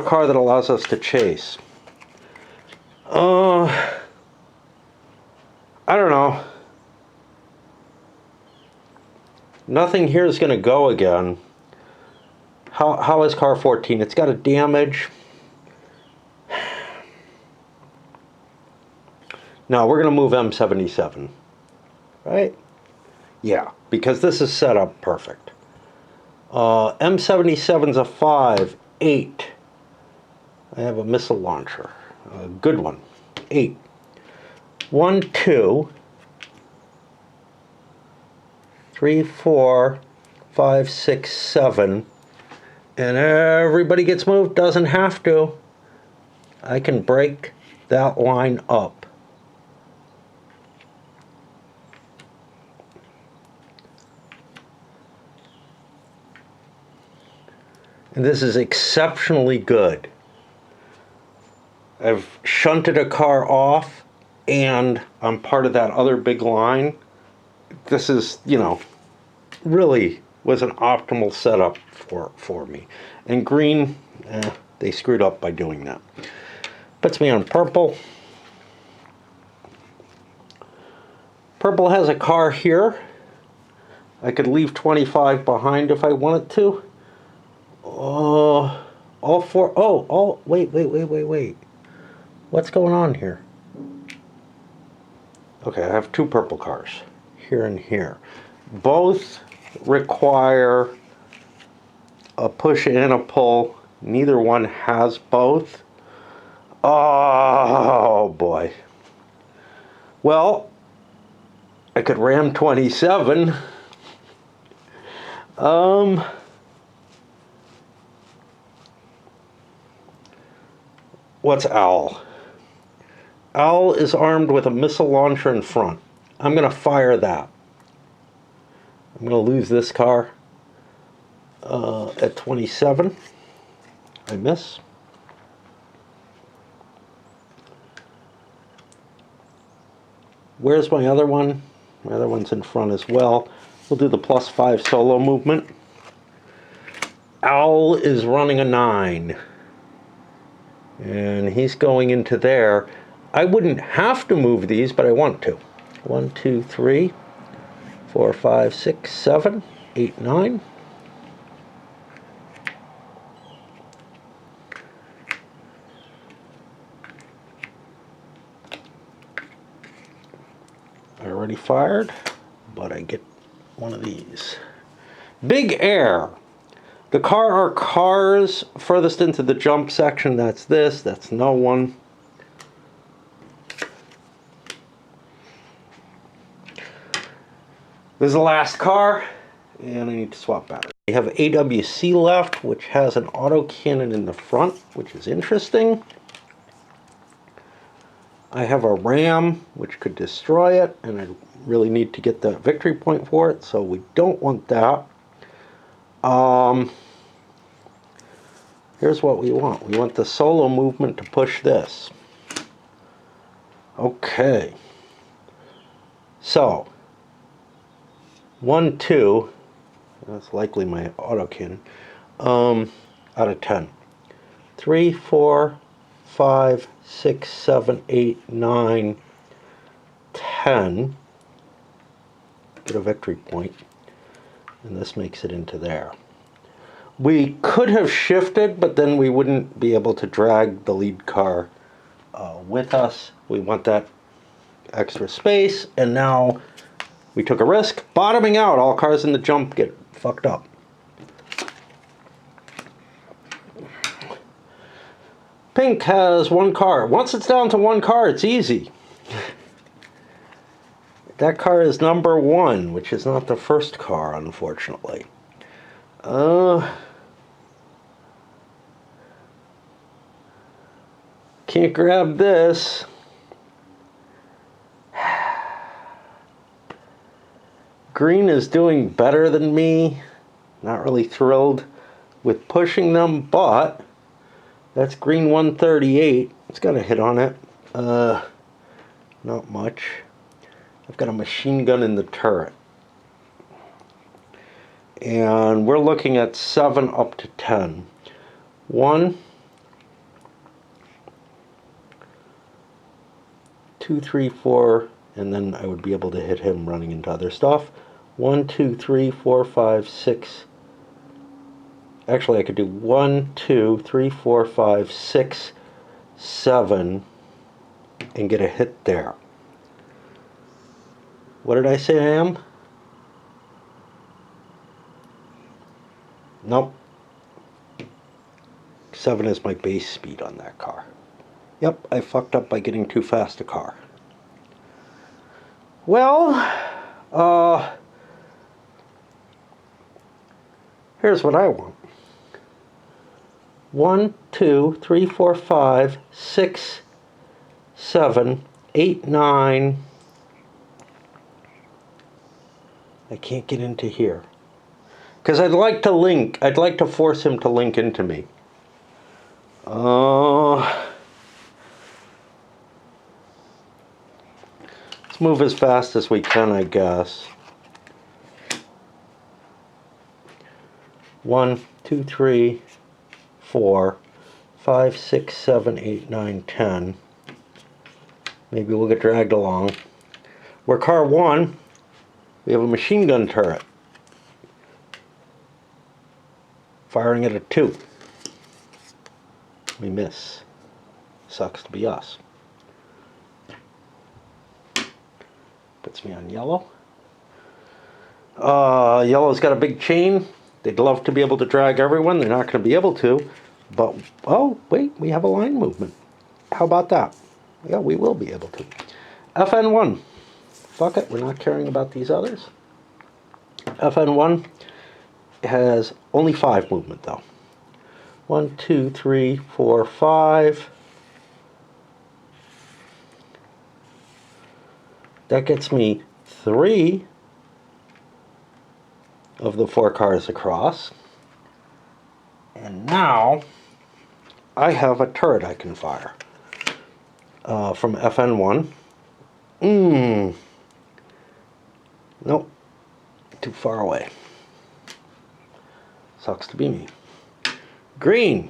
car that allows us to chase. I don't know. Nothing here is going to go again. How is car 14? It's got a damage. No, we're going to move M77. Right? Yeah, because this is set up perfect. M77's a 5, 8. I have a missile launcher. A good one. 8. 1, 2, 3, 4, 5, 6, 7. And everybody gets moved. Doesn't have to. I can break that line up. And this is exceptionally good. I've shunted a car off, and I'm part of that other big line. This is, you know, really was an optimal setup for me. And green, they screwed up by doing that. Puts me on purple. Purple has a car here. I could leave 25 behind if I wanted to. All 4, oh, wait. What's going on here? Okay, I have 2 purple cars, here and here. Both require a push and a pull. Neither one has both. Oh, boy. Well, I could ram 27. What's Owl? Owl is armed with a missile launcher in front. I'm going to fire that. I'm going to lose this car at 27. I miss. Where's my other one? My other one's in front as well. We'll do the +5 solo movement. Owl is running a 9. And he's going into there. I wouldn't have to move these, but I want to. 1, 2, 3, 4, 5, 6, 7, 8, 9. I already fired, but I get one of these. Big Air. The car or cars furthest into the jump section. That's this. That's no one. This is the last car, and I need to swap battery. We have AWC left, which has an autocannon in the front, which is interesting. I have a ram, which could destroy it, and I really need to get the victory point for it, so we don't want that. here's what we want. We want the solo movement to push this. Okay. So, 1, 2, that's likely my autocannon, out of 10. 3, 4, 5, 6, 7, 8, 9, 10. Get a victory point. And this makes it into there. We could have shifted, but then we wouldn't be able to drag the lead car with us. We want that extra space, and now we took a risk. Bottoming out, all cars in the jump get fucked up. Pink has 1 car. Once it's down to 1 car, it's easy. That car is number 1, which is not the first car, unfortunately. Can't grab this. Green is doing better than me. Not really thrilled with pushing them, but that's green 138. It's got a hit on it. Not much. I've got a machine gun in the turret. And we're looking at 7 up to 10. 1, 2, 3, 4, and then I would be able to hit him running into other stuff. 1, 2, 3, 4, 5, 6. Actually, I could do 1, 2, 3, 4, 5, 6, 7, and get a hit there. What did I say I am? Nope. 7 is my base speed on that car. Yep, I fucked up by getting too fast a car. Well, here's what I want. 1, 2, 3, 4, 5, 6, 7, 8, 9. I can't get into here. Because I'd like to link. I'd like to force him to link into me. Let's move as fast as we can, I guess. 1, 2, 3, 4, 5, 6, 7, 8, 9, 10. Maybe we'll get dragged along. We're car 1. We have a machine gun turret. Firing at a 2. We miss. Sucks to be us. Puts me on yellow. Yellow's got a big chain. They'd love to be able to drag everyone. They're not going to be able to. But, oh, wait, we have a line movement. How about that? Yeah, we will be able to. FN1. Fuck it, we're not caring about these others. FN1 has only 5 movement, though. 1, 2, 3, 4, 5. That gets me 3 of the 4 cars across. And now I have a turret I can fire from FN1. Nope. Too far away. Sucks to be me. Green.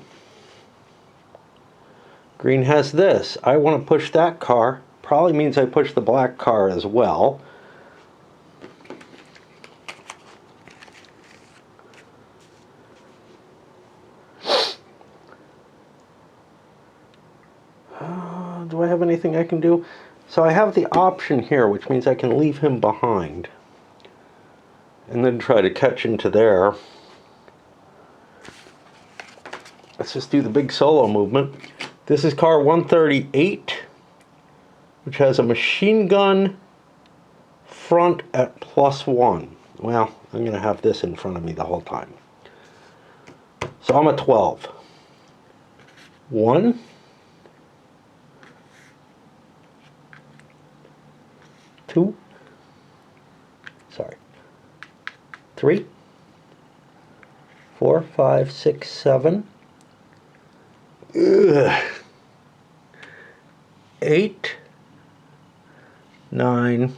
Green has this. I want to push that car. Probably means I push the black car as well. Do I have anything I can do? So I have the option here, which means I can leave him behind. And then try to catch into there. Let's just do the big solo movement. This is car 138, which has a machine gun front at +1. Well, I'm going to have this in front of me the whole time. So I'm a 12. 1, 2, 3, 4, 5, 6, 7, 8, 9,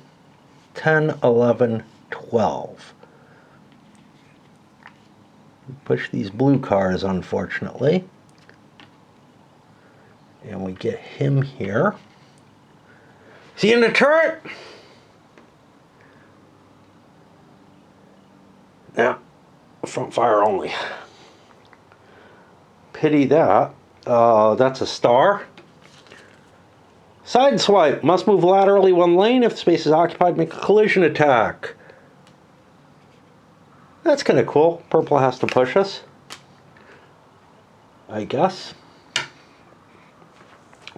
10, 11, 12. We push these blue cars, unfortunately. And we get him here. Is he in the turret? Yeah, front fire only. Pity that. That's a star. Side swipe. Must move laterally one lane. If the space is occupied, make a collision attack. That's kind of cool. Purple has to push us, I guess.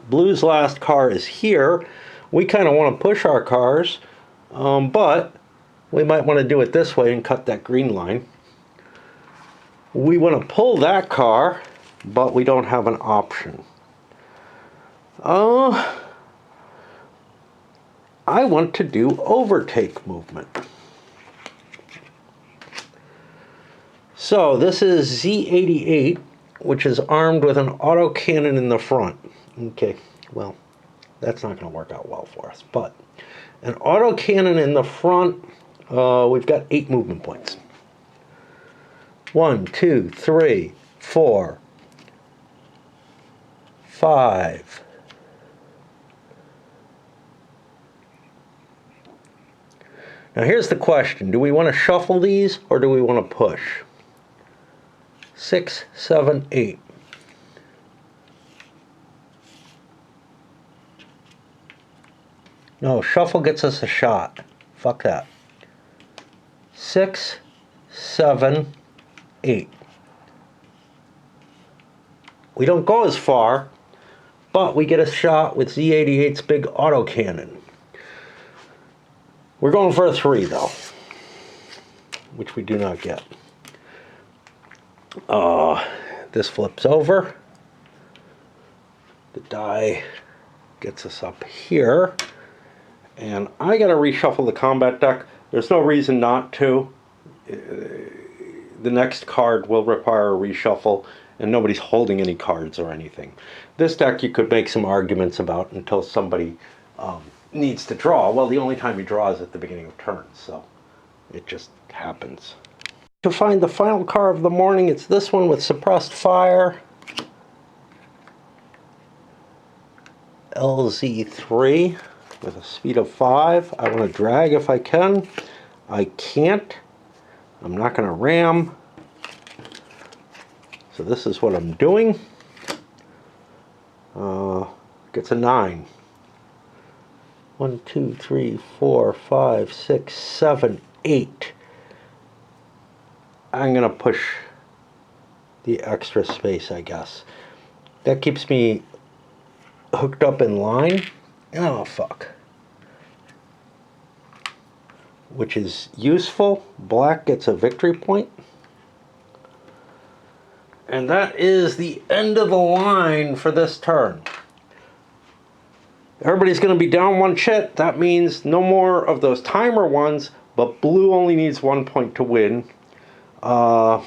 Blue's last car is here. We kind of want to push our cars, but we might want to do it this way and cut that green line. We want to pull that car, but we don't have an option. I want to do overtake movement. So this is Z88, which is armed with an autocannon in the front. Okay, well, that's not going to work out well for us. But an autocannon in the front, we've got 8 movement points. 1, 2, 3, 4, 5. Now here's the question. Do we want to shuffle these or do we want to push? 6, 7, 8. No, shuffle gets us a shot. Fuck that. 6, 7, 8. We don't go as far, but we get a shot with Z88's big autocannon. We're going for a 3, though, which we do not get. This flips over. The die gets us up here. And I got to reshuffle the combat deck. There's no reason not to. The next card will require a reshuffle, and nobody's holding any cards or anything. This deck you could make some arguments about until somebody needs to draw. Well, the only time he draws is at the beginning of turns, so it just happens. To find the final car of the morning, it's this one with suppressed fire. LZ3 with a speed of 5. I want to drag if I can. I can't. I'm not going to ram. So this is what I'm doing. Gets a 9. 1, 2, 3, 4, 5, 6, 7, 8. I'm going to push the extra space, I guess. That keeps me hooked up in line. Oh, fuck. Which is useful. Black gets a victory point. And that is the end of the line for this turn. Everybody's going to be down 1 chit. That means no more of those timer ones, but blue only needs 1 point to win. Gotta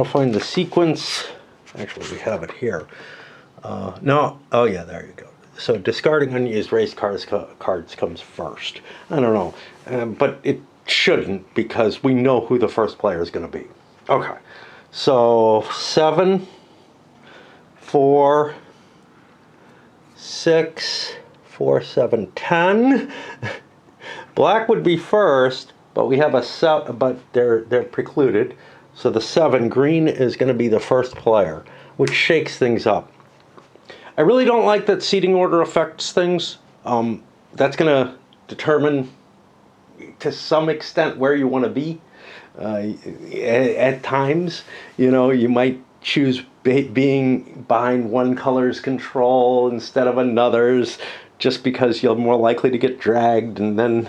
find the sequence. Actually, we have it here. No, oh yeah, there you go. So discarding unused race cards comes first. I don't know, but it shouldn't because we know who the first player is going to be. Okay, so 7, 4, 6, 4, 7, 10. Black would be first, but we have a 7, but they're precluded. So the 7, green is going to be the first player, which shakes things up. I really don't like that seating order affects things. That's going to determine, to some extent, where you want to be. At times, you know, you might choose being behind one color's control instead of another's, just because you're more likely to get dragged, and then,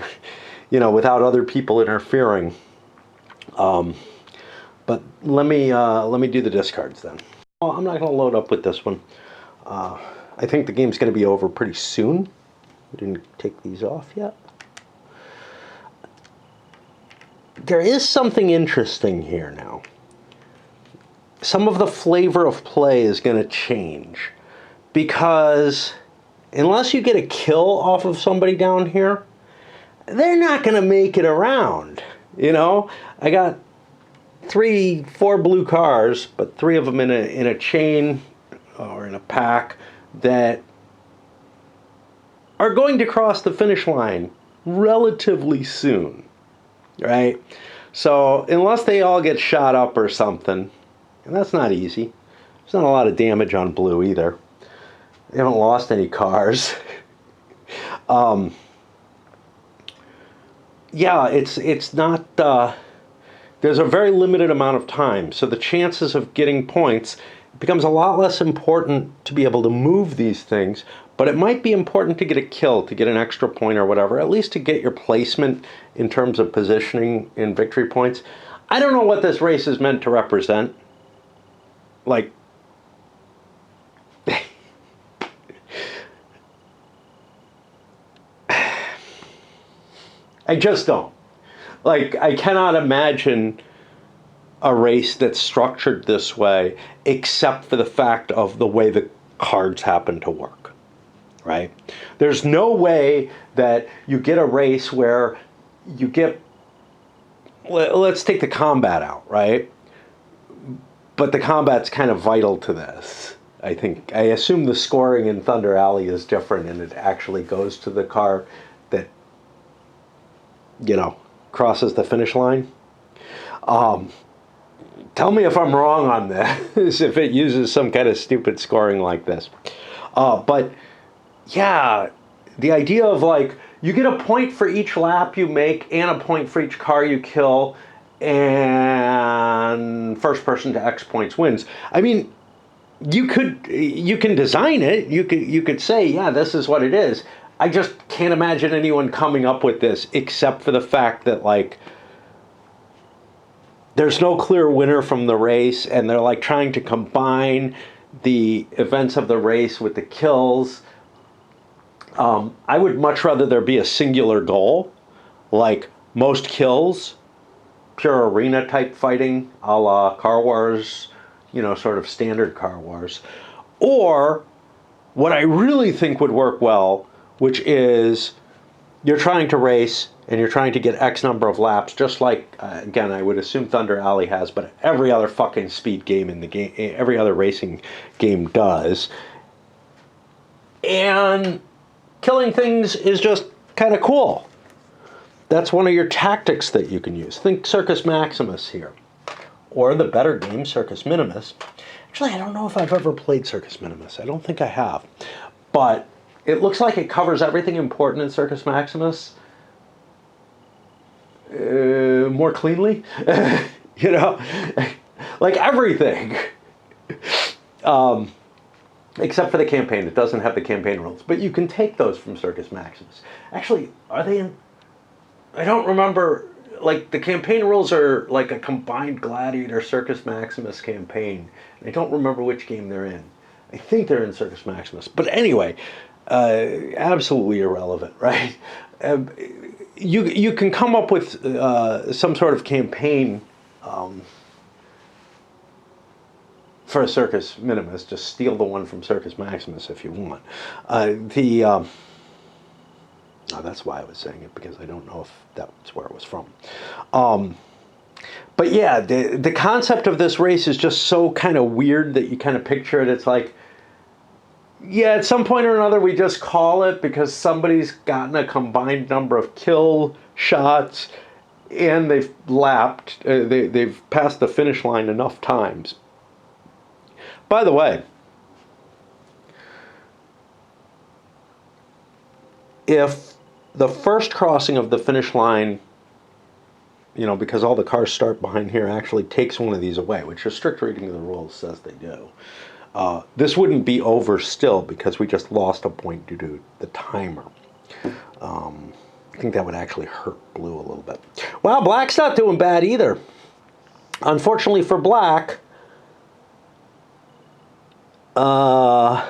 you know, without other people interfering. But let me do the discards then. Well, I'm not going to load up with this one. I think the game's going to be over pretty soon. We didn't take these off yet. There is something interesting here now. some of the flavor of play is going to change. Because unless you get a kill off of somebody down here, they're not going to make it around. You know, I got 4 blue cars, but 3 of them in a chain or in a pack that are going to cross the finish line relatively soon, right? So unless they all get shot up or something, and that's not easy. There's not a lot of damage on blue either. They haven't lost any cars. Yeah, it's not, there's a very limited amount of time, so the chances of getting points becomes a lot less important to be able to move these things, but it might be important to get a kill, to get an extra point or whatever, at least to get your placement in terms of positioning in victory points. I don't know what this race is meant to represent. Like, I just don't. Like, I cannot imagine a race that's structured this way except for the fact of the way the cards happen to work, right? There's no way that you get a race where you get, let's take the combat out, right? But the combat's kind of vital to this. I assume the scoring in Thunder Alley is different and it actually goes to the car that, you know, crosses the finish line. Tell me if I'm wrong on this, if it uses some kind of stupid scoring like this. But yeah, the idea of like, you get a point for each lap you make and a point for each car you kill, and first person to X points wins. I mean, you can design it. You could say, yeah, this is what it is. I just can't imagine anyone coming up with this except for the fact that, like, there's no clear winner from the race, and they're like trying to combine the events of the race with the kills. I would much rather there be a singular goal, like most kills, pure arena type fighting, a la Car Wars, you know, sort of standard Car Wars. Or what I really think would work well, which is you're trying to race and you're trying to get X number of laps, just like, again, I would assume Thunder Alley has, but every other fucking speed game in the game, every other racing game does. And killing things is just kind of cool. That's one of your tactics that you can use. Think Circus Maximus here. Or the better game, Circus Minimus. Actually, I don't know if I've ever played Circus Minimus. I don't think I have. But it looks like it covers everything important in Circus Maximus more cleanly. You know? Like everything. Except for the campaign. It doesn't have the campaign rules. But you can take those from Circus Maximus. Actually, are they in... I don't remember... Like, the campaign rules are like a combined Gladiator Circus Maximus campaign. I don't remember which game they're in. I think they're in Circus Maximus. But anyway, absolutely irrelevant, right? You can come up with some sort of campaign for a Circus Minimus. Just steal the one from Circus Maximus if you want. Oh, that's why I was saying it, because I don't know if that's where it was from. But yeah, the concept of this race is just so kind of weird that you kind of picture it. It's like, yeah, at some point or another we just call it because somebody's gotten a combined number of kill shots and they've lapped, they've passed the finish line enough times. By the way, if the first crossing of the finish line, you know, because all the cars start behind here, actually takes one of these away, which a strict reading of the rules says they do. This wouldn't be over still because we just lost a point due to the timer. I think that would actually hurt blue a little bit. Well, black's not doing bad either. Unfortunately for black, well,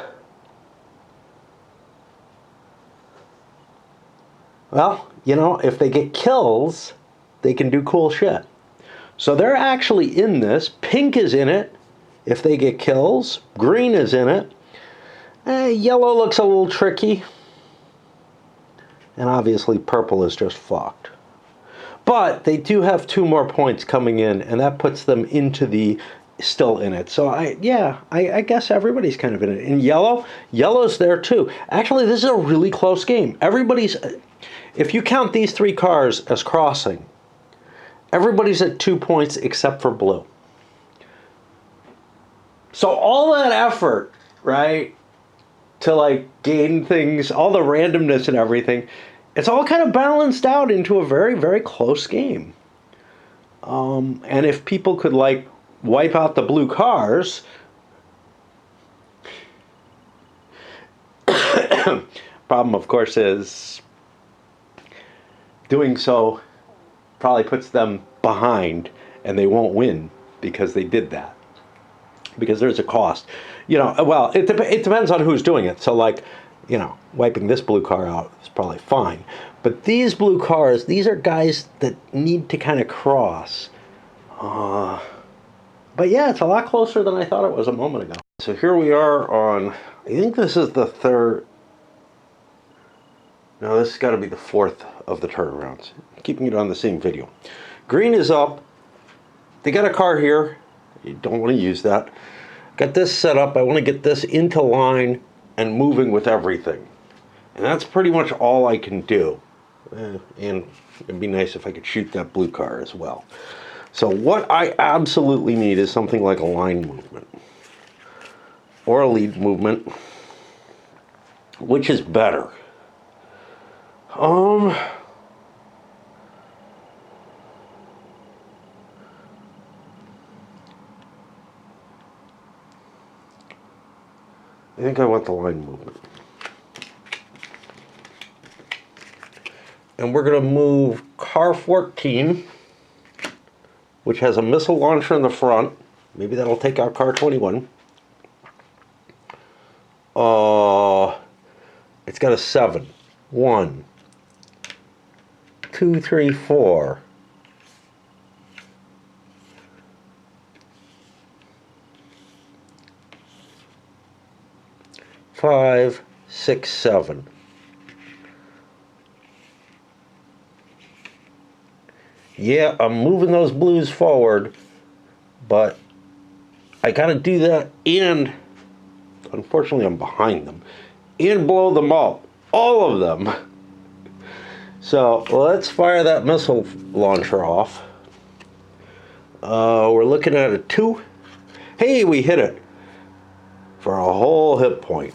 you know, if they get kills, they can do cool shit. So they're actually in this. Pink is in it. if they get kills. Green is in it. Yellow looks a little tricky. And obviously purple is just fucked. But they do have 2 more points coming in, and that puts them into the still in it. So I guess everybody's kind of in it. And yellow's there too. Actually, this is a really close game. Everybody's, if you count these 3 cars as crossing, everybody's at 2 points except for blue. So all that effort, right, to like gain things, all the randomness and everything, it's all kind of balanced out into a very, very close game. And if people could like wipe out the blue cars, problem of course is doing so probably puts them behind and they won't win because they did that. Because there's a cost. You know, well, it depends on who's doing it. So like, you know, wiping this blue car out is probably fine. But these blue cars, these are guys that need to kind of cross. But yeah, it's a lot closer than I thought it was a moment ago. So here we are on, I think this is the 3rd. No, this has got to be the 4th of the turnarounds. Keeping it on the same video. Green is up. They got a car here. You don't want to use that. Got this set up. I want to get this into line and moving with everything. And that's pretty much all I can do. And it'd be nice if I could shoot that blue car as well. So what I absolutely need is something like a line movement. Or a lead movement. Which is better? I think I want the line movement. And we're going to move car 14, which has a missile launcher in the front. Maybe that'll take out car 21. It's got a 7. 1, 2, 3, 4. 5, 6, 7. Yeah, I'm moving those blues forward, but I gotta do that and, unfortunately I'm behind them, and blow them up. All of them. So let's fire that missile launcher off. We're looking at a 2. Hey, we hit it for a whole hit point.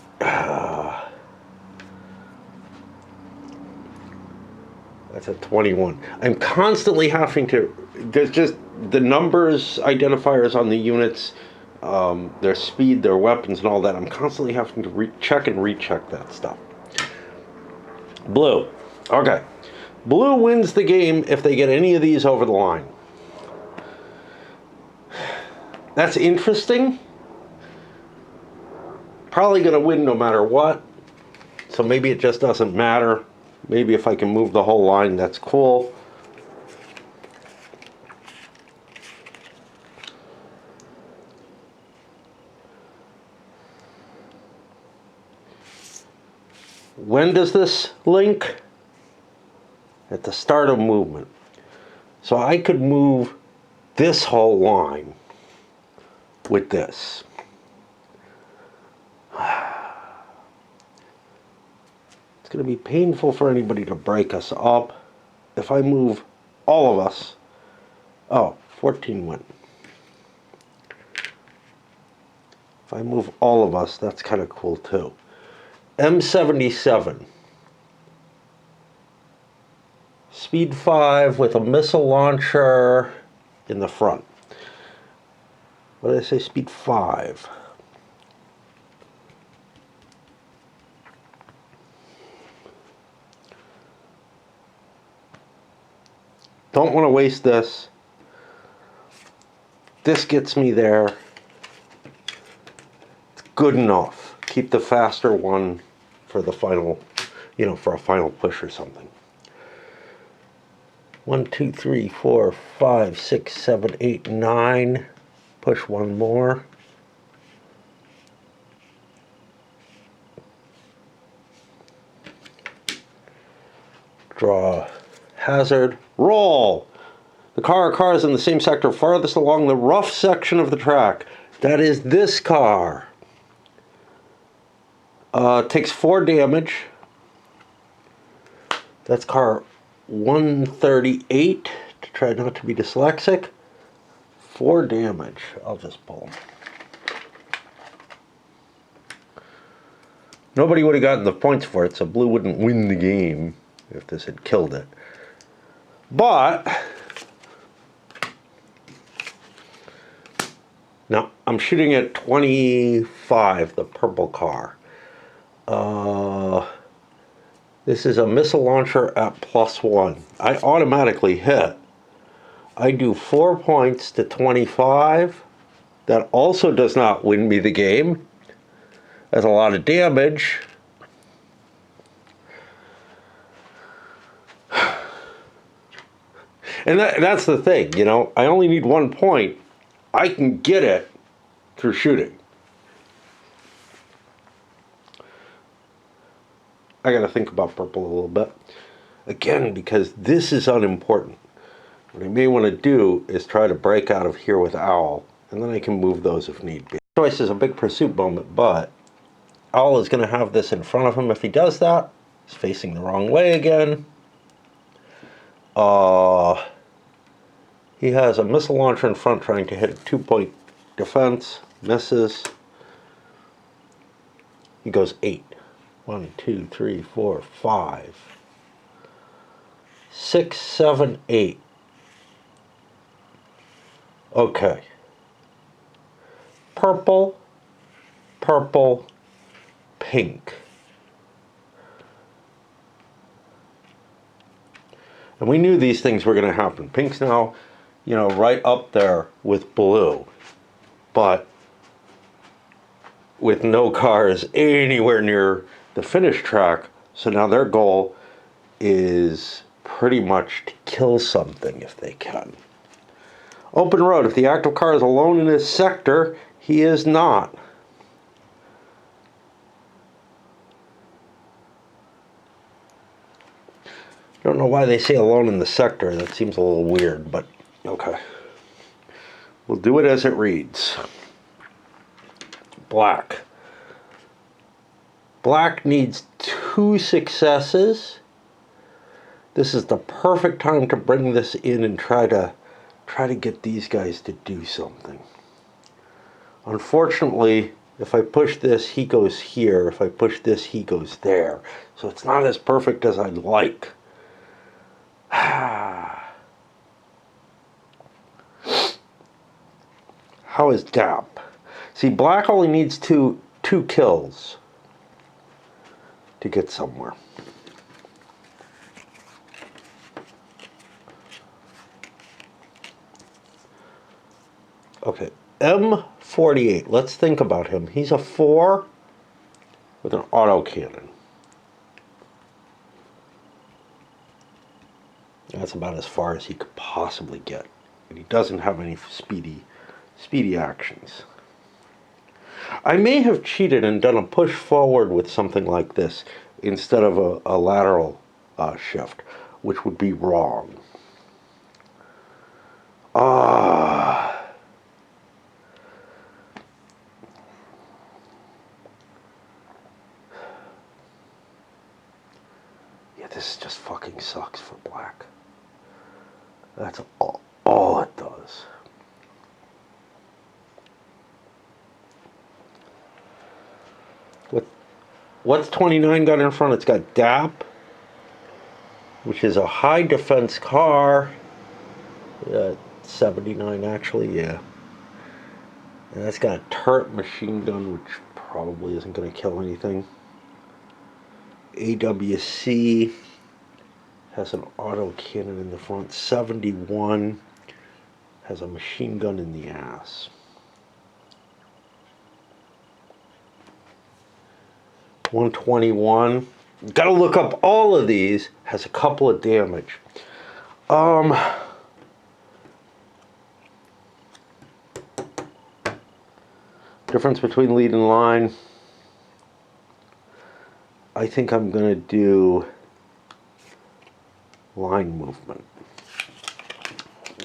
That's a 21. I'm constantly having to, there's just the numbers identifiers on the units, their speed, their weapons and all that. I'm constantly having to check and recheck that stuff. Blue. Okay. Blue wins the game if they get any of these over the line. That's interesting. Probably going to win no matter what. So maybe it just doesn't matter. Maybe if I can move the whole line, that's cool. When does this link? At the start of movement. So I could move this whole line with this. It's going to be painful for anybody to break us up. If I move all of us, oh, 14 went. If I move all of us, that's kind of cool too. M77. Speed 5 with a missile launcher in the front. What did I say? Speed 5. Don't want to waste this. This gets me there. It's good enough. Keep the faster one for the final, you know, for a final push or something. 1, 2, 3, 4, 5, 6, 7, 8, 9. Push one more. Draw hazard. Roll! The car or cars in the same sector farthest along the rough section of the track. That is this car. Takes 4 damage. That's car 138, to try not to be dyslexic. 4 damage. I'll just pull them. Nobody would have gotten the points for it, so blue wouldn't win the game if this had killed it. But now I'm shooting at 25, the purple car. This is a missile launcher at +1. I automatically hit. I do 4 points to 25. That also does not win me the game. That's a lot of damage. And that's the thing, you know, I only need 1 point. I can get it through shooting. I gotta think about purple a little bit. Again, because this is unimportant. What I may want to do is try to break out of here with Owl, and then I can move those if need be. Choice is a big pursuit moment, but Owl is going to have this in front of him. If he does that, he's facing the wrong way again. He has a missile launcher in front trying to hit a 2-point defense. Misses. He goes 8. 1, 2, 3, 4, 5. 6, 7, 8. Okay. Purple, purple, pink. And we knew these things were going to happen. Pink's now, you know, right up there with blue. But with no cars anywhere near the finish track, so now their goal is pretty much to kill something if they can. Open road. If the active car is alone in this sector, he is not. I don't know why they say alone in the sector. That seems a little weird, but okay. We'll do it as it reads. Black. Black needs 2 successes. This is the perfect time to bring this in and try to get these guys to do something. Unfortunately, if I push this, he goes here. If I push this, he goes there. So it's not as perfect as I'd like. How is DAP? See, black only needs two kills to get somewhere. Okay, M48. Let's think about him. He's a 4 with an autocannon. That's about as far as he could possibly get. And he doesn't have any speedy actions. I may have cheated and done a push forward with something like this instead of a lateral shift, which would be wrong. Yeah, this just fucking sucks for black. That's all it does. What's 29 got in front? It's got DAP, which is a high defense car. 79 actually, yeah. And that's got a turret machine gun, which probably isn't going to kill anything. AWC has an autocannon in the front. 71 has a machine gun in the ass. 121. Got to look up all of these. Has a couple of damage. Difference between lead and line. I think I'm going to do line movement.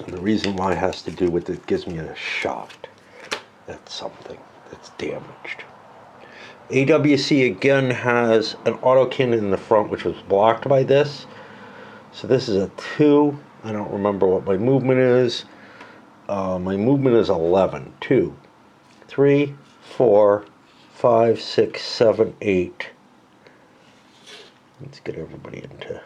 And the reason why has to do with it gives me a shot at something that's damaged. AWC again has an auto cannon in the front, which was blocked by this. So this is a 2. I don't remember what my movement is. My movement is 11. 2, 3, 4, 5, 6, 7, 8. Let's get everybody into.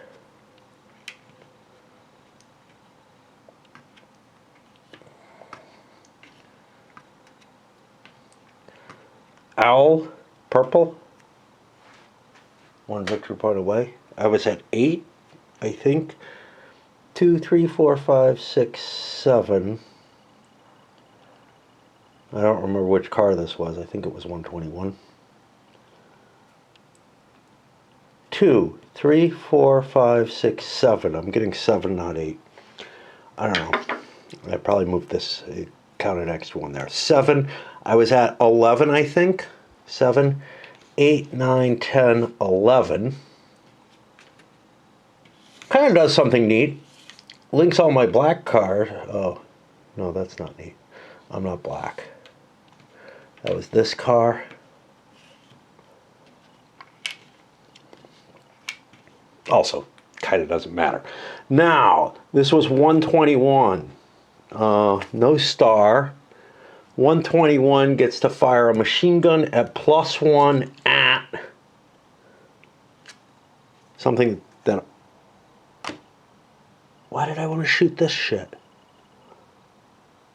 Owl, purple. 1 victory point away. I was at 8, I think. 2, 3, 4, 5, 6, 7. I don't remember which car this was. I think it was 121. 2, 3, 4, 5, 6, 7. I'm getting 7, not 8. I don't know. I probably moved this. It counted extra one there. 7. I was at 11, I think. 7, 8, 9, 10, 11. Kind of does something neat. Links all my black cars. Oh, no, that's not neat. I'm not black. That was this car. Also, kind of doesn't matter. Now, this was 121. No star. 121 gets to fire a machine gun at +1 at something that... Why did I want to shoot this shit?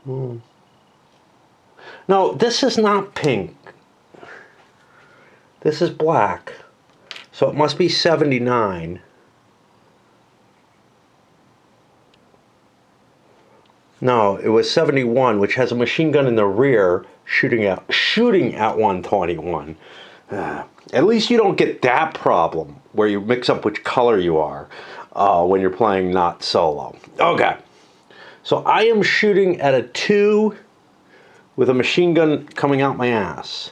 No, this is not pink. This is black. So it must be 79. No, it was 71, which has a machine gun in the rear shooting at 121. At least you don't get that problem where you mix up which color you are when you're playing not solo. Okay, so I am shooting at a 2 with a machine gun coming out my ass,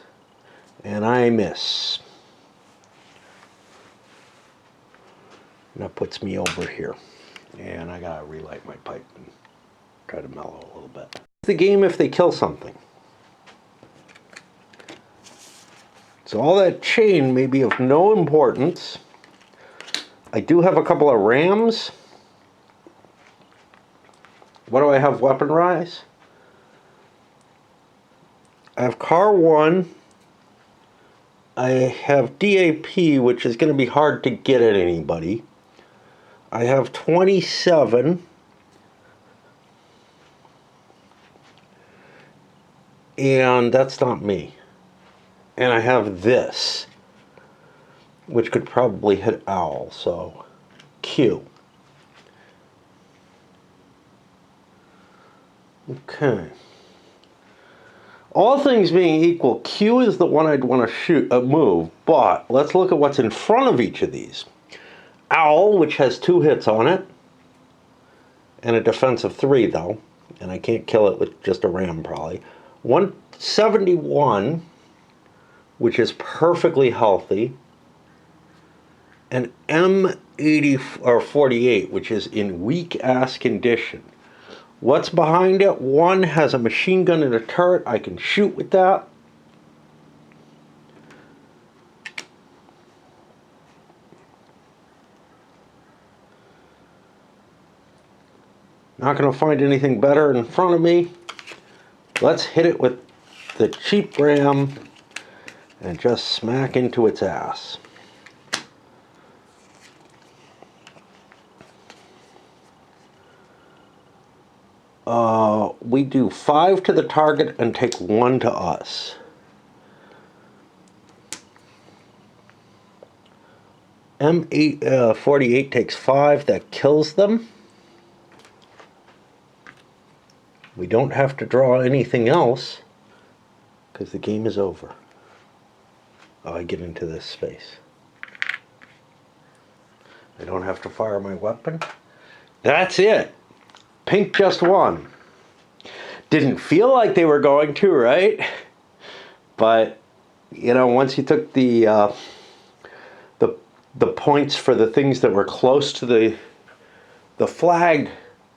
and I miss. And that puts me over here, and I gotta relight my pipe and try to mellow a little bit. It's the game if they kill something. So all that chain may be of no importance. I do have a couple of rams. What do I have weapon-wise? I have car 1. I have DAP, which is going to be hard to get at anybody. I have 27. And that's not me. And I have this, which could probably hit Owl, so Q. Okay. All things being equal, Q is the one I'd want to shoot, move, but let's look at what's in front of each of these. Owl, which has 2 hits on it, and a defense of 3, though, and I can't kill it with just a ram, probably. 171, which is perfectly healthy, and M80 or 48, which is in weak-ass condition. What's behind it? 1 has a machine gun and a turret. I can shoot with that. Not going to find anything better in front of me. Let's hit it with the cheap ram and just smack into its ass. We do 5 to the target and take 1 to us. M48 takes 5. That kills them. We don't have to draw anything else because the game is over. Oh, I get into this space. I don't have to fire my weapon. That's it. Pink just won. Didn't feel like they were going to, right? But, you know, once you took the points for the things that were close to the the flag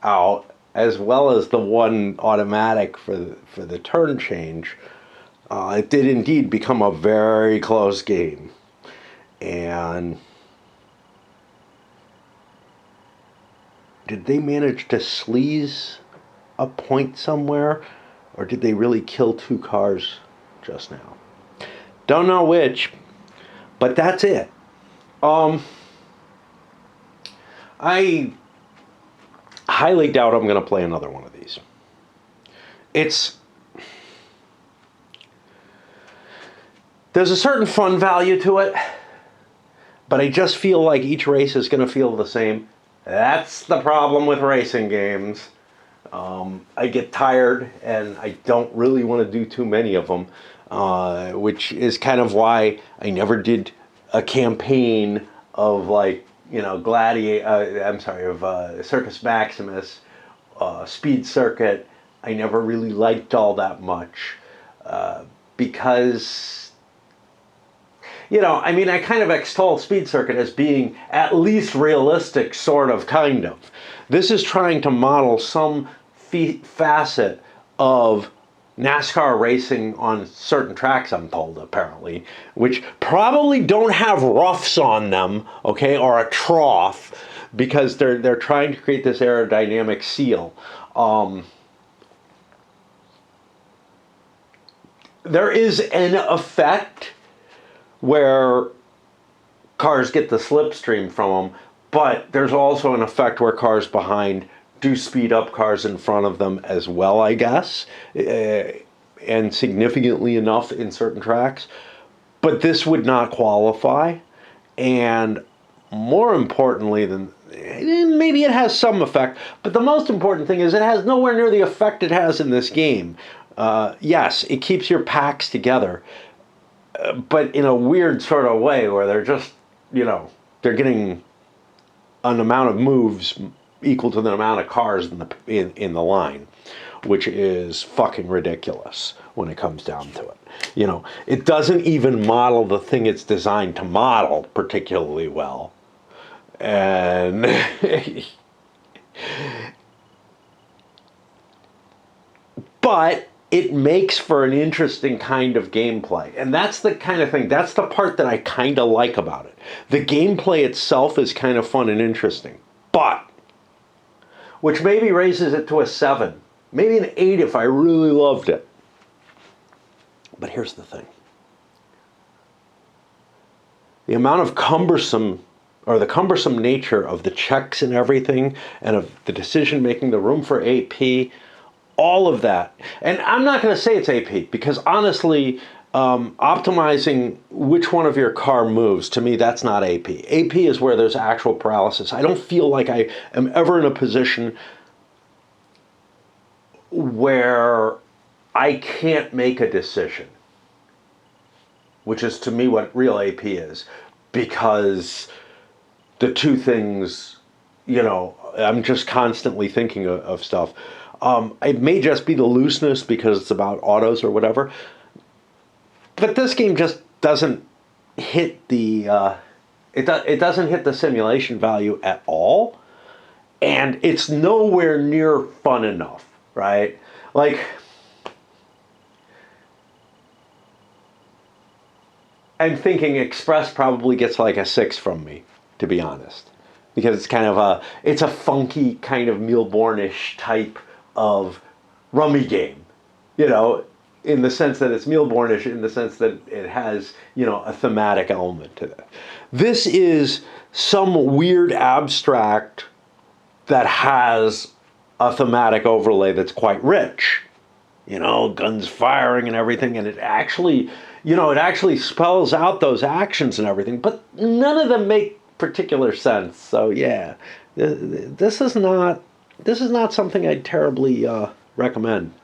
out, as well as the one automatic for the turn change, it did indeed become a very close game. And did they manage to sleaze a point somewhere, or did they really kill 2 cars just now? Don't know which, but that's it. I highly doubt I'm going to play another one of these. There's a certain fun value to it, but I just feel like each race is going to feel the same. That's the problem with racing games. I get tired, and I don't really want to do too many of them, which is kind of why I never did a campaign of Circus Maximus, Speed Circuit. I never really liked all that much because, I kind of extol Speed Circuit as being at least realistic, sort of, kind of. This is trying to model some facet of NASCAR racing on certain tracks, I'm told, apparently, which probably don't have roughs on them, okay, or a trough, because they're trying to create this aerodynamic seal. There is an effect where cars get the slipstream from them, but there's also an effect where cars behind do speed up cars in front of them as well, I guess, and significantly enough in certain tracks. But this would not qualify, and more importantly maybe it has some effect, but the most important thing is it has nowhere near the effect it has in this game. Yes, it keeps your packs together, but in a weird sort of way where they're just, they're getting an amount of moves equal to the amount of cars in the line, which is fucking ridiculous when it comes down to it. It doesn't even model the thing it's designed to model particularly well. And but it makes for an interesting kind of gameplay. And that's the kind of thing, that's the part that I kind of like about it. The gameplay itself is kind of fun and interesting. But, which maybe raises it to a 7. Maybe an 8 if I really loved it. But here's the thing. The amount of cumbersome nature of the checks and everything, and of the decision making, the room for AP, all of that. And I'm not going to say it's AP, because honestly, optimizing which one of your car moves, to me, that's not AP. AP is where there's actual paralysis. I don't feel like I am ever in a position where I can't make a decision, which is to me what real AP is, because the two things, I'm just constantly thinking of stuff. It may just be the looseness because it's about autos or whatever, but this game just doesn't hit the it doesn't hit the simulation value at all, and it's nowhere near fun enough, right? Like, I'm thinking Express probably gets like a 6 from me, to be honest, because it's kind of it's a funky kind of Mealborn-ish type of rummy game, in the sense that it's Mealborn-ish, in the sense that it has, a thematic element to it. This is some weird abstract that has a thematic overlay that's quite rich, guns firing and everything, and it actually spells out those actions and everything, but none of them make particular sense. So yeah, this is not something I'd terribly recommend.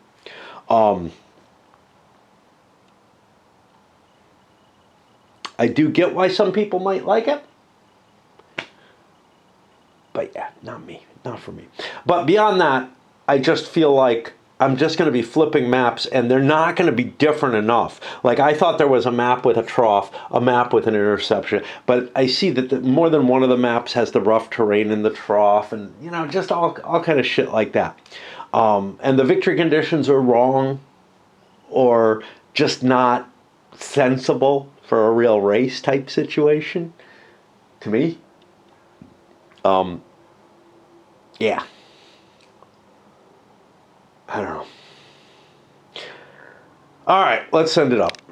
I do get why some people might like it, but yeah, not for me. But beyond that, I just feel like I'm just going to be flipping maps, and they're not going to be different enough. Like, I thought there was a map with a trough, a map with an interception, but I see that more than one of the maps has the rough terrain in the trough, and just all kind of shit like that. And the victory conditions are wrong, or just not sensible for a real race type situation. To me, yeah, I don't know. All right, let's send it up.